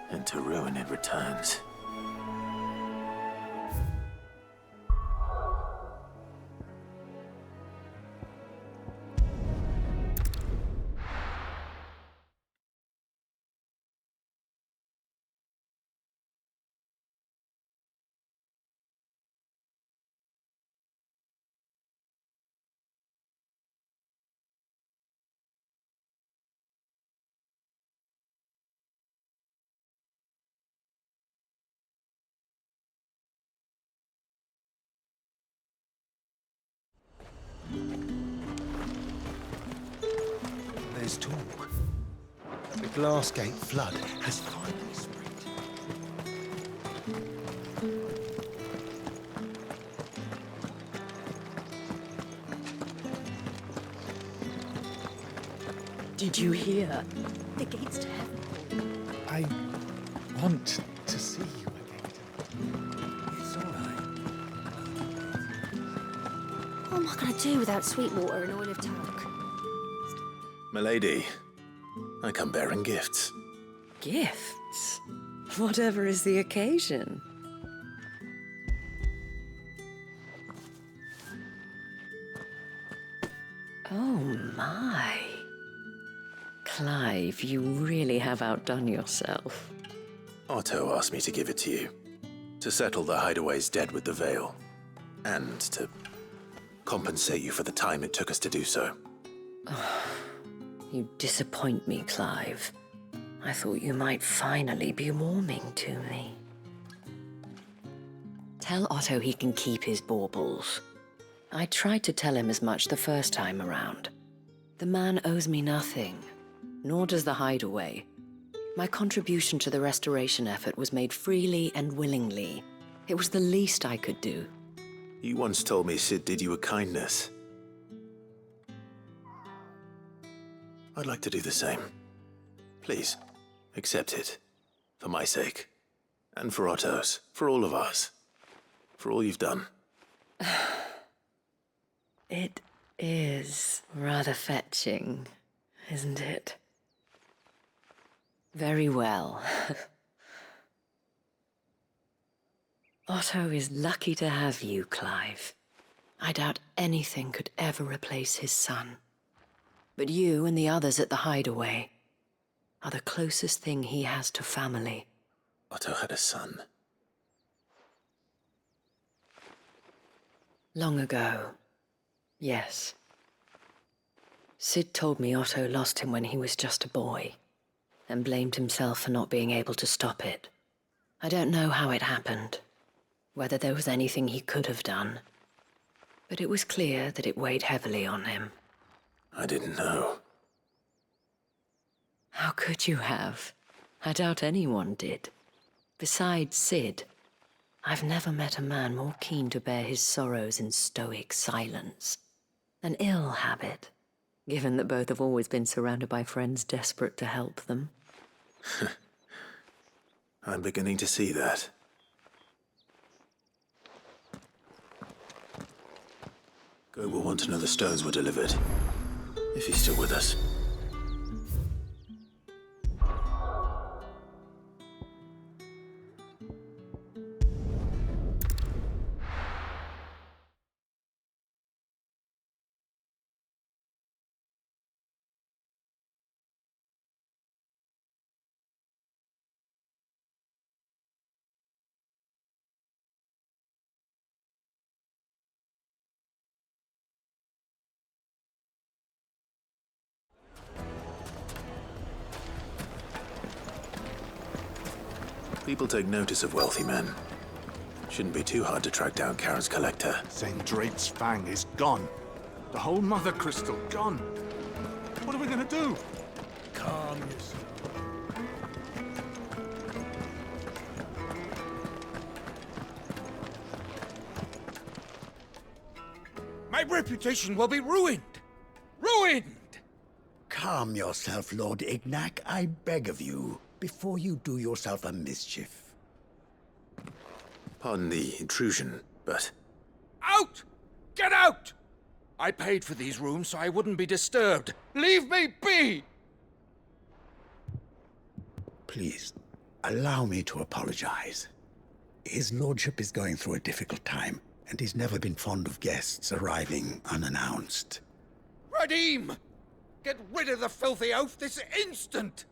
and to ruin it returns. There's talk. The Glassgate flood has finally spread. Did you hear? The gates to heaven. I want to see you again. It's all right. What am I going to do without Sweetwater and Oil of Talc? Milady, I come bearing gifts. Gifts? Whatever is the occasion. Oh my. Clive, you really have outdone yourself. Otto asked me to give it to you. To settle the Hideaway's debt with the Veil. And to compensate you for the time it took us to do so. You disappoint me, Clive. I thought you might finally be warming to me. Tell Otto he can keep his baubles. I tried to tell him as much the first time around. The man owes me nothing, nor does the Hideaway. My contribution to the restoration effort was made freely and willingly. It was the least I could do. You once told me Sid did you a kindness. I'd like to do the same. Please, accept it. For my sake. And for Otto's. For all of us. For all you've done. It is rather fetching, isn't it? Very well. Otto is lucky to have you, Clive. I doubt anything could ever replace his son. But you and the others at the Hideaway are the closest thing he has to family. Otto had a son. Long ago, yes. Sid told me Otto lost him when he was just a boy, and blamed himself for not being able to stop it. I don't know how it happened, whether there was anything he could have done, but it was clear that it weighed heavily on him. I didn't know. How could you have? I doubt anyone did. Besides Sid, I've never met a man more keen to bear his sorrows in stoic silence. An ill habit, given that both have always been surrounded by friends desperate to help them. I'm beginning to see that. Go will want to know the stones were delivered. If he's still with us. People take notice of wealthy men. Shouldn't be too hard to track down Karen's collector. St. Drake's Fang is gone. The whole Mother Crystal gone. What are we gonna do? Calm yourself. My reputation will be ruined! Ruined! Calm yourself, Lord Ignac, I beg of you, before you do yourself a mischief. Pardon the intrusion, but... Out! Get out! I paid for these rooms so I wouldn't be disturbed. Leave me be! Please, allow me to apologize. His lordship is going through a difficult time, and he's never been fond of guests arriving unannounced. Redeem! Get rid of the filthy oaf this instant!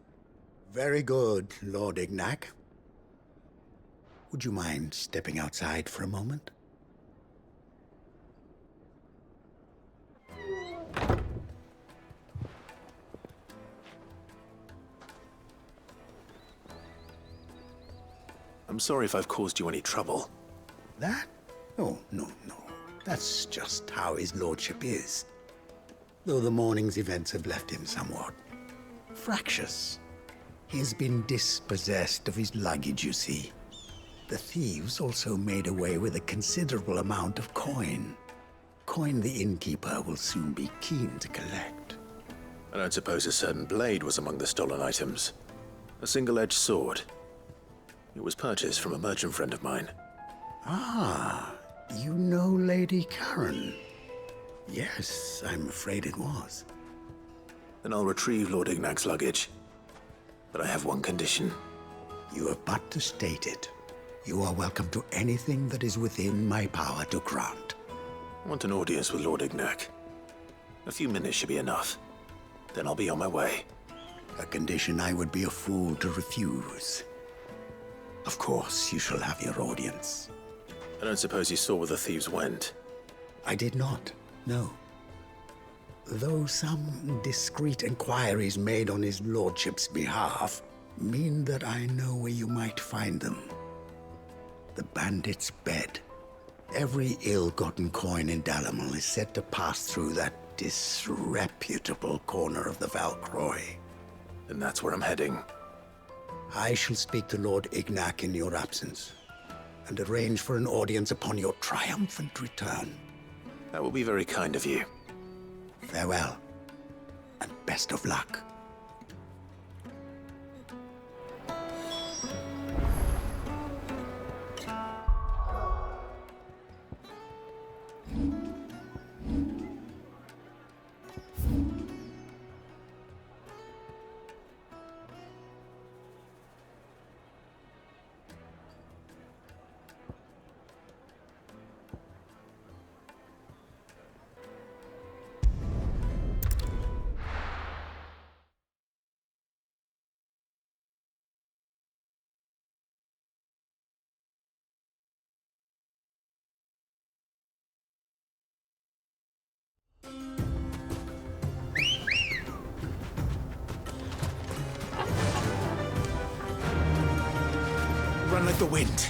Very good, Lord Ignac. Would you mind stepping outside for a moment? I'm sorry if I've caused you any trouble. That? Oh, no. That's just how his lordship is. Though the morning's events have left him somewhat fractious. He has been dispossessed of his luggage, you see. The thieves also made away with a considerable amount of coin. Coin the innkeeper will soon be keen to collect. I don't suppose a certain blade was among the stolen items. A single-edged sword. It was purchased from a merchant friend of mine. Ah, you know Lady Karen. Yes, I'm afraid it was. Then I'll retrieve Lord Ignac's luggage. But I have one condition. You have but to state it. You are welcome to anything that is within my power to grant. I want an audience with Lord Ignac. A few minutes should be enough. Then I'll be on my way. A condition I would be a fool to refuse. Of course, you shall have your audience. I don't suppose you saw where the thieves went. I did not, no. Though some discreet inquiries made on his lordship's behalf mean that I know where you might find them. The bandit's bed. Every ill-gotten coin in Dalamal is said to pass through that disreputable corner of the Valcroy. And that's where I'm heading. I shall speak to Lord Ignac in your absence, and arrange for an audience upon your triumphant return. That will be very kind of you. Farewell, and best of luck. Run like the wind.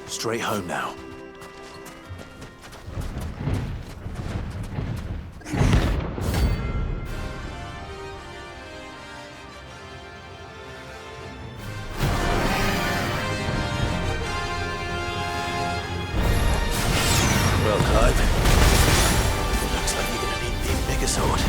Straight home now. Well, Clive, looks like you're gonna need the bigger sword.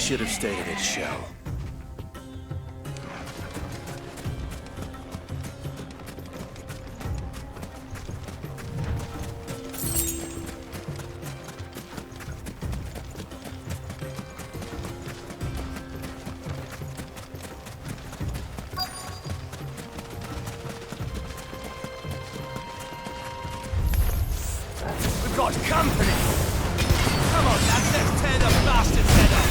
should have stayed in its shell. We've got company! Come on, lads, let's tear the bastard's head off!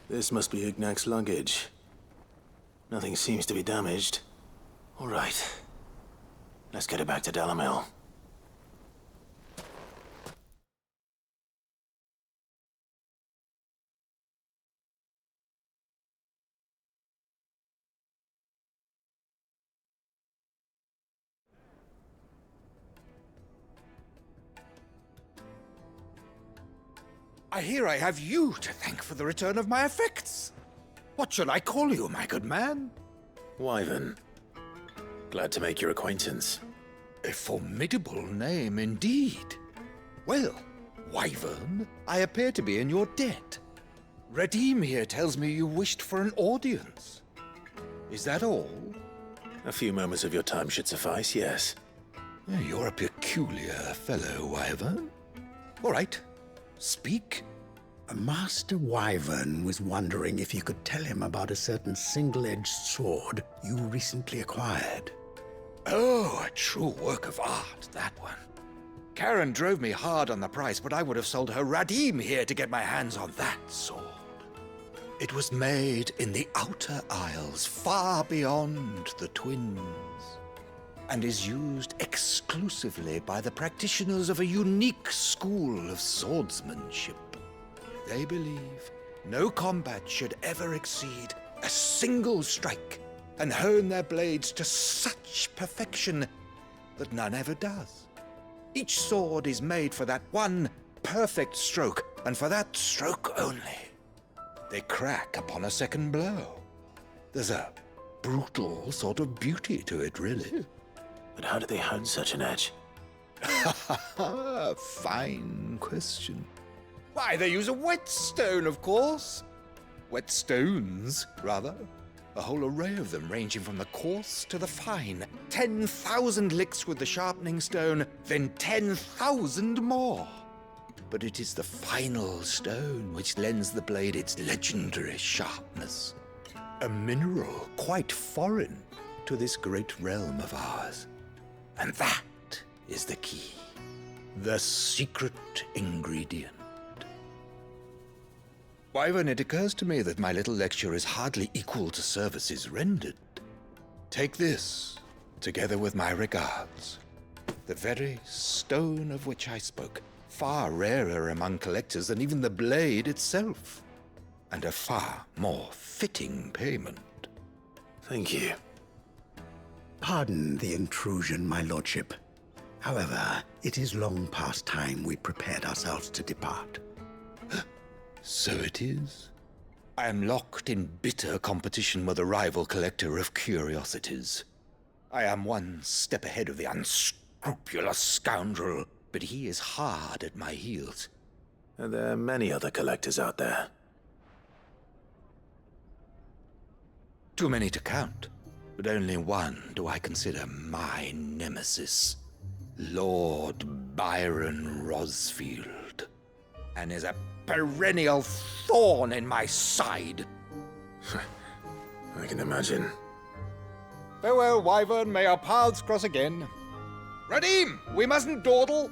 This must be Ignac's luggage. Nothing seems to be damaged. All right. Let's get it back to Dalamel. I hear I have you to thank for the return of my effects. What shall I call you, my good man? Wyvern. Glad to make your acquaintance. A formidable name indeed. Well, Wyvern, I appear to be in your debt. Redeem here tells me you wished for an audience. Is that all? A few moments of your time should suffice, yes. You're a peculiar fellow, Wyvern. All right. Speak. Master Wyvern was wondering if you could tell him about a certain single-edged sword you recently acquired. Oh, a true work of art, that one. Karen drove me hard on the price, but I would have sold her Radim here to get my hands on that sword. It was made in the Outer Isles, far beyond the Twins, and is used exclusively by the practitioners of a unique school of swordsmanship. They believe no combat should ever exceed a single strike, and hone their blades to such perfection that none ever does. Each sword is made for that one perfect stroke, and for that stroke only. They crack upon a second blow. There's a brutal sort of beauty to it, really. But how do they hone such an edge? Fine question. Why, they use a whetstone, of course. Whetstones, rather. A whole array of them, ranging from the coarse to the fine. 10,000 licks with the sharpening stone, then 10,000 more. But it is the final stone which lends the blade its legendary sharpness. A mineral quite foreign to this great realm of ours. And that is the key. The secret ingredient. Wyvern, it occurs to me that my little lecture is hardly equal to services rendered. Take this, together with my regards. The very stone of which I spoke, far rarer among collectors than even the blade itself, and a far more fitting payment. Thank you. Pardon the intrusion, my lordship. However, it is long past time we prepared ourselves to depart. So it is. I am locked in bitter competition with a rival collector of curiosities. I am one step ahead of the unscrupulous scoundrel, but he is hard at my heels. And there are many other collectors out there. Too many to count, but only one do I consider my nemesis. Lord Byron Rosfield. And is a perennial thorn in my side. I can imagine. Farewell, Wyvern. May our paths cross again. Radim, we mustn't dawdle.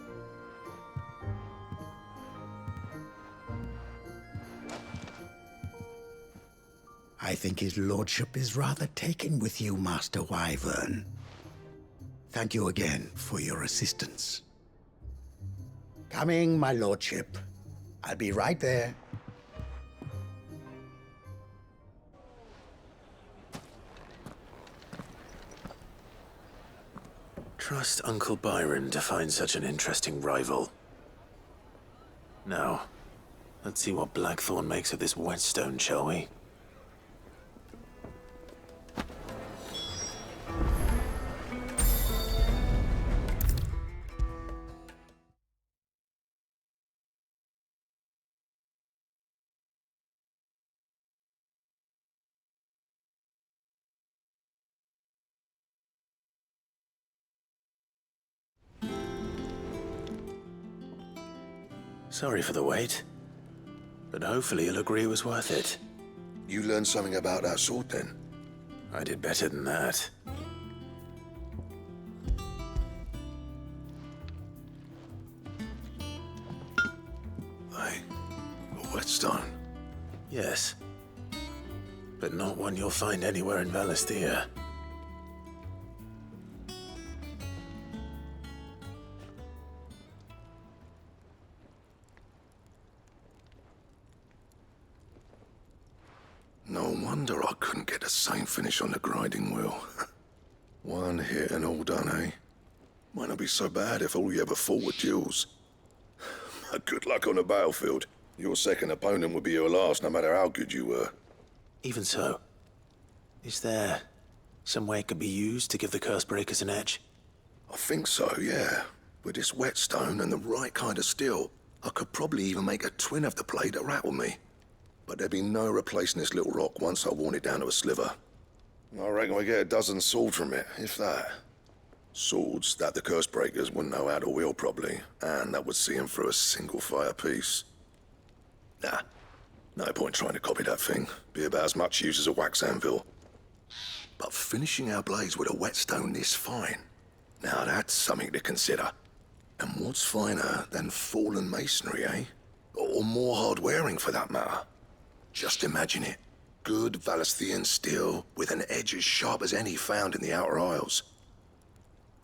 I think his lordship is rather taken with you, Master Wyvern. Thank you again for your assistance. Coming, my lordship. I'll be right there. Trust Uncle Byron to find such an interesting rival. Now, let's see what Blackthorn makes of this whetstone, shall we? Sorry for the wait, but hopefully you'll agree it was worth it. You learned something about that sword, then? I did better than that. A whetstone? Yes, but not one you'll find anywhere in Valisthea. No wonder I couldn't get the same finish on the grinding wheel. One hit and all done, eh? Might not be so bad if all you ever fought were duels. Good luck on the battlefield. Your second opponent would be your last, no matter how good you were. Even so, is there some way it could be used to give the Cursebreakers an edge? I think so, yeah. With this whetstone and the right kind of steel, I could probably even make a twin of the blade that rattled me. But there'd be no replacing this little rock once I worn it down to a sliver. I reckon we get a dozen swords from it, if that. Swords that the Cursebreakers wouldn't know how to wield properly, and that would see them through a single fire piece. Nah, no point trying to copy that thing. Be about as much use as a wax anvil. But finishing our blades with a whetstone this fine, now that's something to consider. And what's finer than fallen masonry, eh? Or more hard-wearing, for that matter. Just imagine it. Good Valisthean steel with an edge as sharp as any found in the Outer Isles.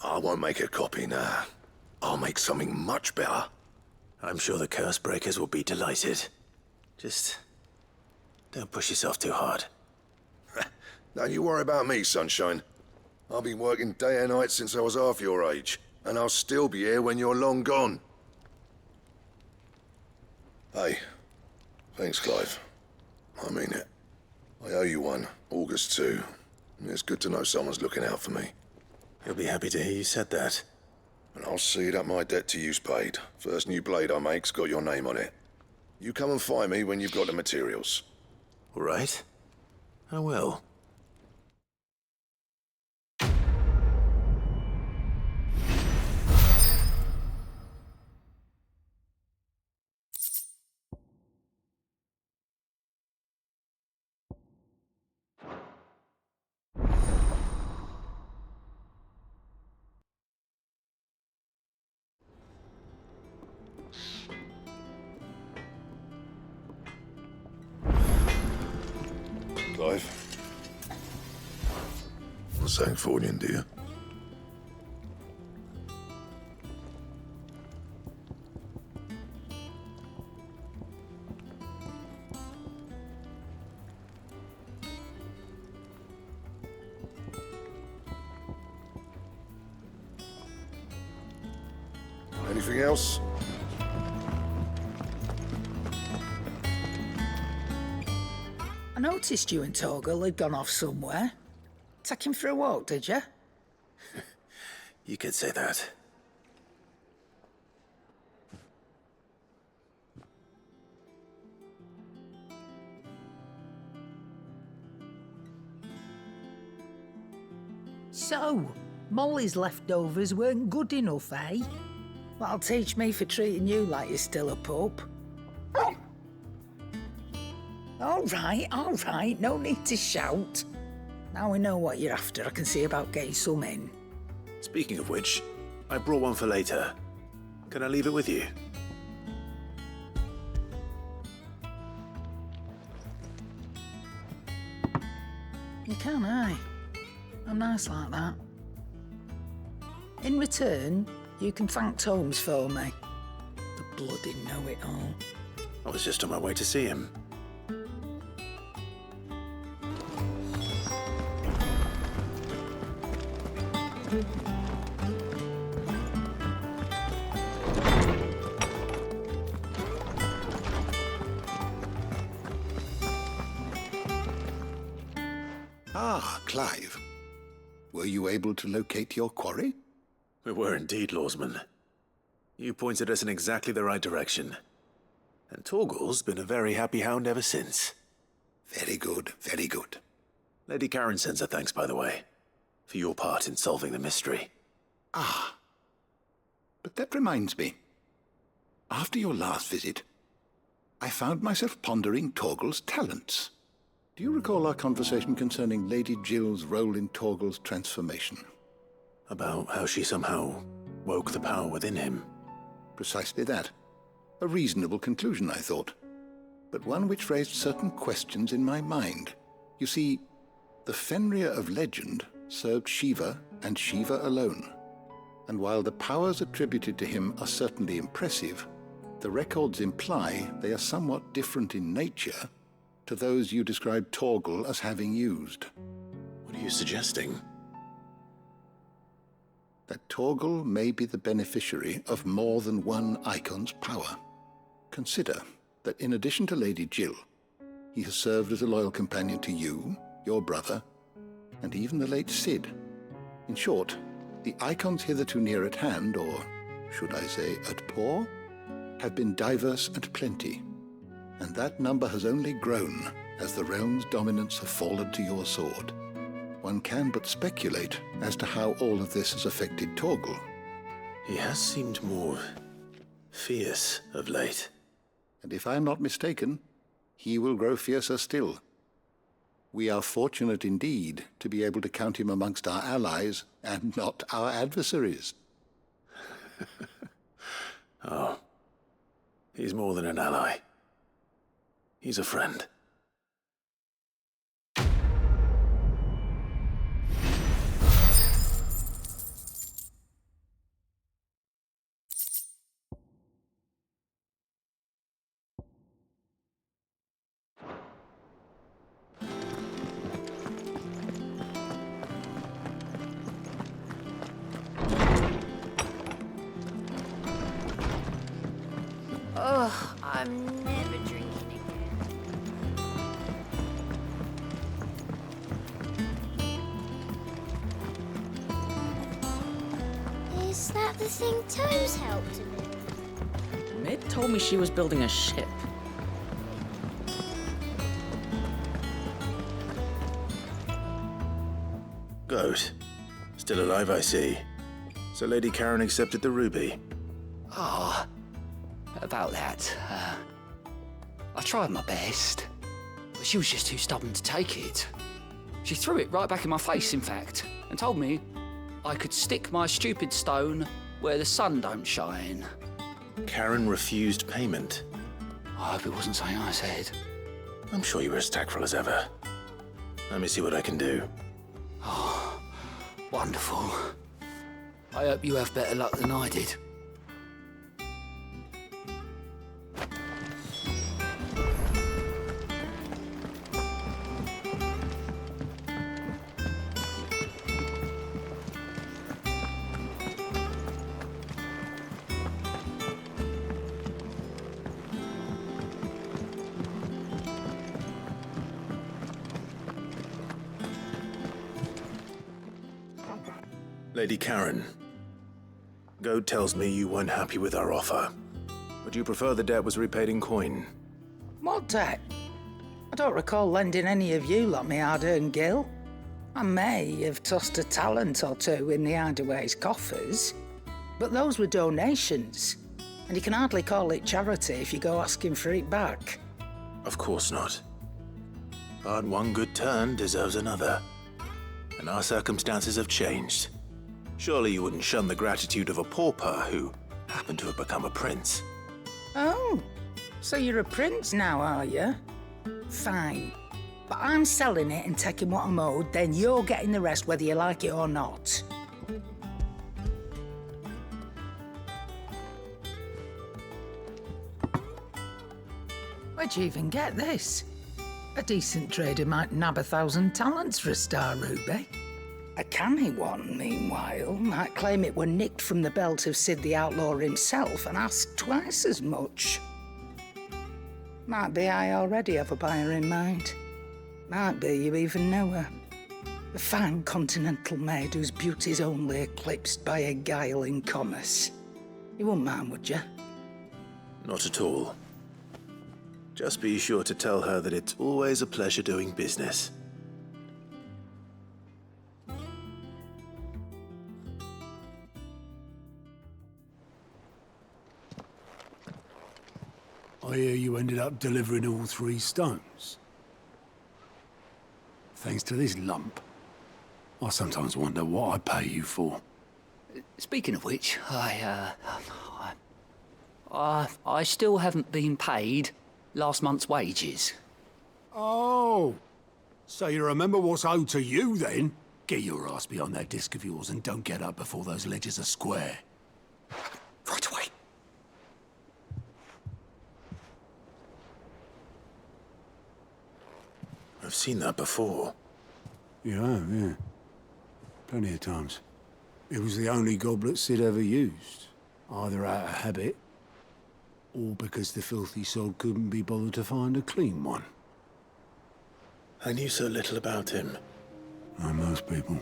I won't make a copy, nah. I'll make something much better. I'm sure the Cursebreakers will be delighted. Just don't push yourself too hard. Don't you worry about me, sunshine. I've been working day and night since I was half your age, and I'll still be here when you're long gone. Hey, thanks, Clive. I mean it. I owe you one, August too. It's good to know someone's looking out for me. He'll be happy to hear you said that. And I'll see that my debt to you's paid. First new blade I make's got your name on it. You come and find me when you've got the materials. All right. I will. Clive. What's that for you, dear? Anything else? I noticed you and Torgal had gone off somewhere. Take him for a walk, did you? You could say that. So, Molly's leftovers weren't good enough, eh? That'll teach me for treating you like you're still a pup. All right, no need to shout. Now we know what you're after, I can see about getting some in. Speaking of which, I brought one for later. Can I leave it with you? You can, aye. I'm nice like that. In return, you can thank Tomes for me. The bloody know-it-all. I was just on my way to see him. Ah, Clive. Were you able to locate your quarry? We were indeed, Lawsman. You pointed us in exactly the right direction. And Torgal's been a very happy hound ever since. Very good, very good. Lady Karen sends her thanks, by the way, for your part in solving the mystery. Ah. But that reminds me. After your last visit, I found myself pondering Torgal's talents. Do you recall our conversation concerning Lady Jill's role in Torgal's transformation? About how she somehow woke the power within him? Precisely that. A reasonable conclusion, I thought. But one which raised certain questions in my mind. You see, the Fenrir of legend served Shiva and Shiva alone. And while the powers attributed to him are certainly impressive, the records imply they are somewhat different in nature to those you described Torgal as having used. What are you suggesting? That Torgal may be the beneficiary of more than one icon's power. Consider that in addition to Lady Jill, he has served as a loyal companion to you, your brother, and even the late Cid. In short, the icons hitherto near at hand, or should I say at paw, have been diverse and plenty. And that number has only grown as the realm's dominance have fallen to your sword. One can but speculate as to how all of this has affected Torgal. He has seemed more fierce of late. And if I am not mistaken, he will grow fiercer still. We are fortunate indeed to be able to count him amongst our allies and not our adversaries. Oh, he's more than an ally. He's a friend. Ugh, I'm never drinking again. Is that the thing Tomes helped him in? Mid told me she was building a ship. Goat. Still alive, I see. So Lady Karen accepted the ruby. Ah, about that. I tried my best, but she was just too stubborn to take it. She threw it right back in my face, in fact, and told me I could stick my stupid stone where the sun don't shine. Karen refused payment. I hope it wasn't something I said. I'm sure you were as tactful as ever. Let me see what I can do. Oh, wonderful. I hope you have better luck than I did. Lady Karen, Goat tells me you weren't happy with our offer. Would you prefer the debt was repaid in coin? What debt? I don't recall lending any of you like me hard-earned gil. I may have tossed a talent or two in the Hideaway's coffers, but those were donations, and you can hardly call it charity if you go asking for it back. Of course not. But one good turn deserves another. And our circumstances have changed. Surely you wouldn't shun the gratitude of a pauper who happened to have become a prince. Oh, so you're a prince now, are you? Fine. But I'm selling it and taking what I'm owed, then you're getting the rest whether you like it or not. Where'd you even get this? A decent trader might nab 1,000 talents for a star ruby. A canny one, meanwhile, might claim it were nicked from the belt of Sid the Outlaw himself and ask twice as much. Might be I already have a buyer in mind. Might be you even know her. A fine continental maid whose beauty's only eclipsed by a guile in commerce. You wouldn't mind, would you? Not at all. Just be sure to tell her that it's always a pleasure doing business. I hear you ended up delivering all 3 stones. Thanks to this lump. I sometimes wonder what I pay you for. Speaking of which, I still haven't been paid last month's wages. Oh, so you remember what's owed to you then? Get your ass behind that disc of yours and don't get up before those ledgers are square. Right away. I've seen that before. You have, yeah. Plenty of times. It was the only goblet Sid ever used. Either out of habit, or because the filthy sod couldn't be bothered to find a clean one. I knew so little about him. Like most people.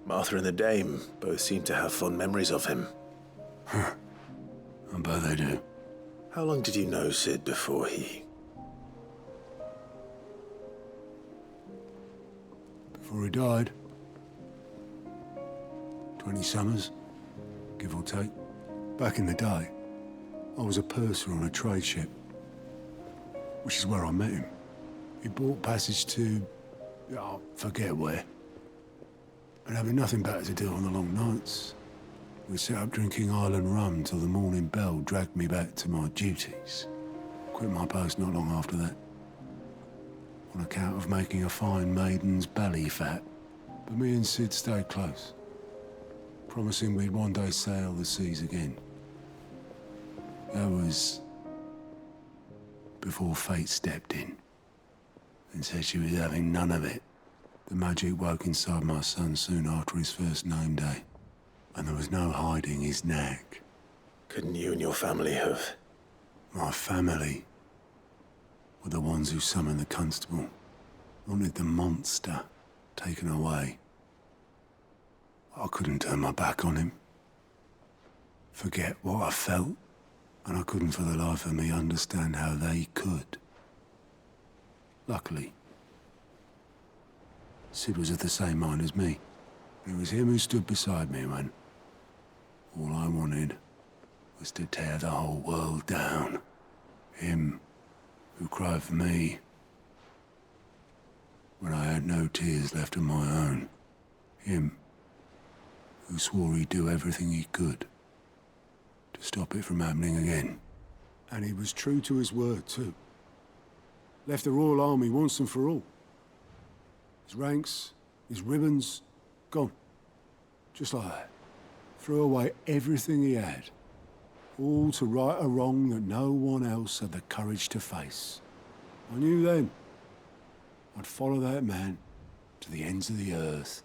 Martha and the Dame both seem to have fond memories of him. Huh. I bet they do. How long did you know Sid before he... Before he died. 20 summers, give or take. Back in the day, I was a purser on a trade ship, which is where I met him. He bought passage to... I forget where. And having nothing better to do on the long nights, we sat up drinking island rum till the morning bell dragged me back to my duties. Quit my post not long after that, on account of making a fine maiden's belly fat. But me and Sid stayed close, promising we'd one day sail the seas again. That was before fate stepped in and said she was having none of it. The magic woke inside my son soon after his first name day, and there was no hiding his knack. Couldn't you and your family have... My family were the ones who summoned the constable, wanted the monster taken away. I couldn't turn my back on him, forget what I felt, and I couldn't for the life of me understand how they could. Luckily, Sid was of the same mind as me. It was him who stood beside me when all I wanted was to tear the whole world down. Him who cried for me when I had no tears left of my own. Him who swore he'd do everything he could to stop it from happening again. And he was true to his word, too. Left the Royal Army once and for all. His ranks, his ribbons, gone. Just like that. Threw away everything he had. All to right a wrong that no one else had the courage to face. I knew then I'd follow that man to the ends of the earth.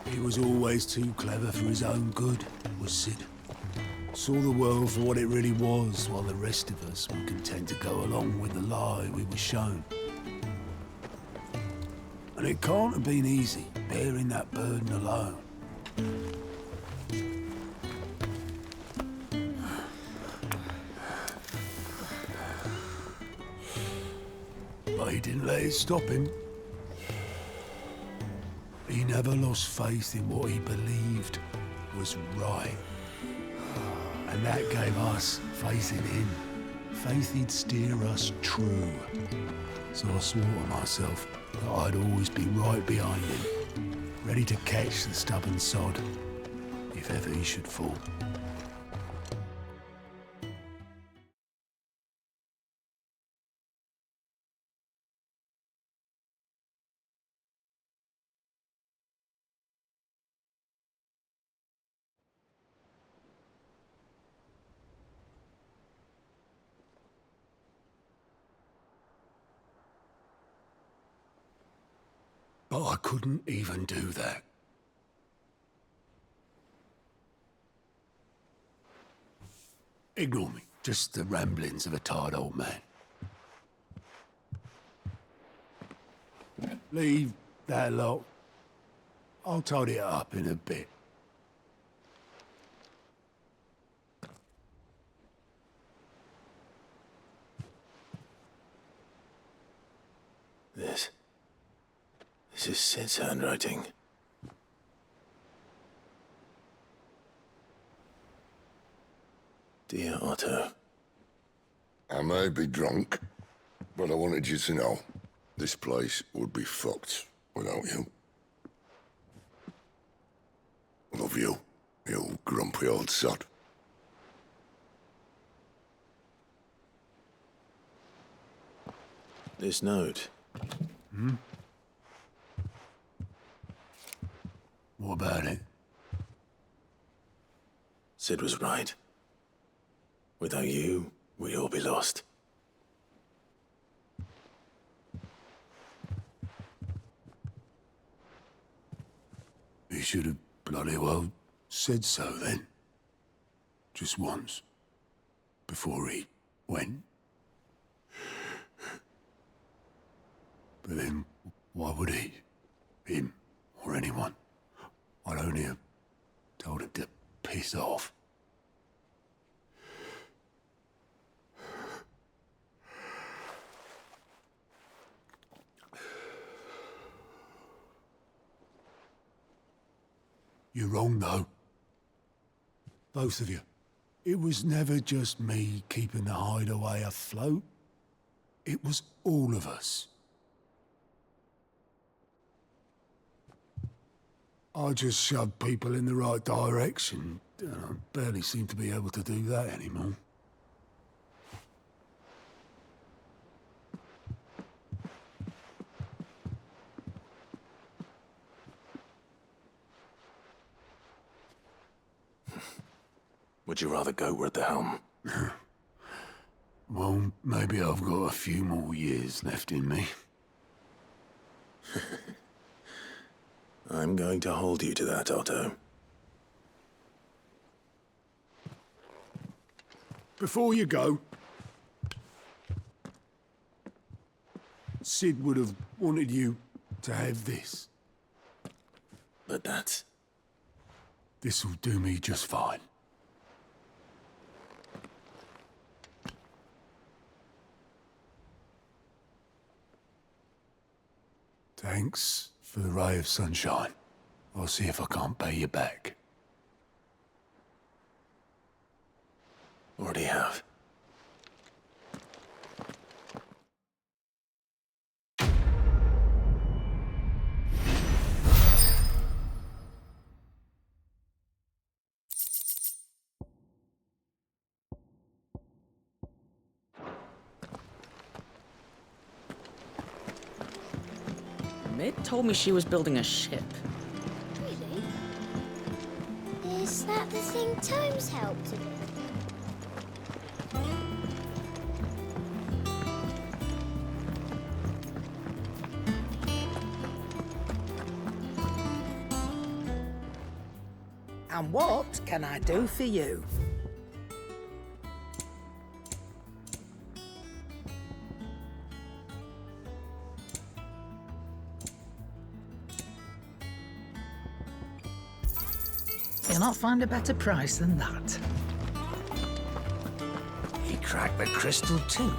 He was always too clever for his own good, was Sid. Saw the world for what it really was, while the rest of us were content to go along with the lie we were shown. And it can't have been easy, bearing that burden alone. But he didn't let it stop him. He never lost faith in what he believed was right. And that gave us faith in him. Faith he'd steer us true. So I swore to myself that I'd always be right behind him, ready to catch the stubborn sod, if ever he should fall. But I couldn't even do that. Ignore me. Just the ramblings of a tired old man. Leave that lot. I'll tidy it up in a bit. This is Sid's handwriting. Dear Otto. I may be drunk, but I wanted you to know this place would be fucked without you. Love you, you grumpy old sod. This note. Hmm? What about it? Sid was right. Without you, we'd all be lost. He should have bloody well said so then. Just once. Before he went. But then, why would he? Him, or anyone? I'd only have told him to piss off. You're wrong, though. Both of you. It was never just me keeping the hideaway afloat. It was all of us. I just shoved people in the right direction. I barely seem to be able to do that anymore. Would you rather go we're at the helm? Well, maybe I've got a few more years left in me. I'm going to hold you to that, Otto. Before you go, Sid would have wanted you to have this. But that's... This'll do me just fine. Thanks for the ray of sunshine. I'll see if I can't pay you back. Already have. Mid told me she was building a ship. Really? Is that the thing Tomes helped with? And what can I do for you? You'll not find a better price than that. He cracked the crystal too.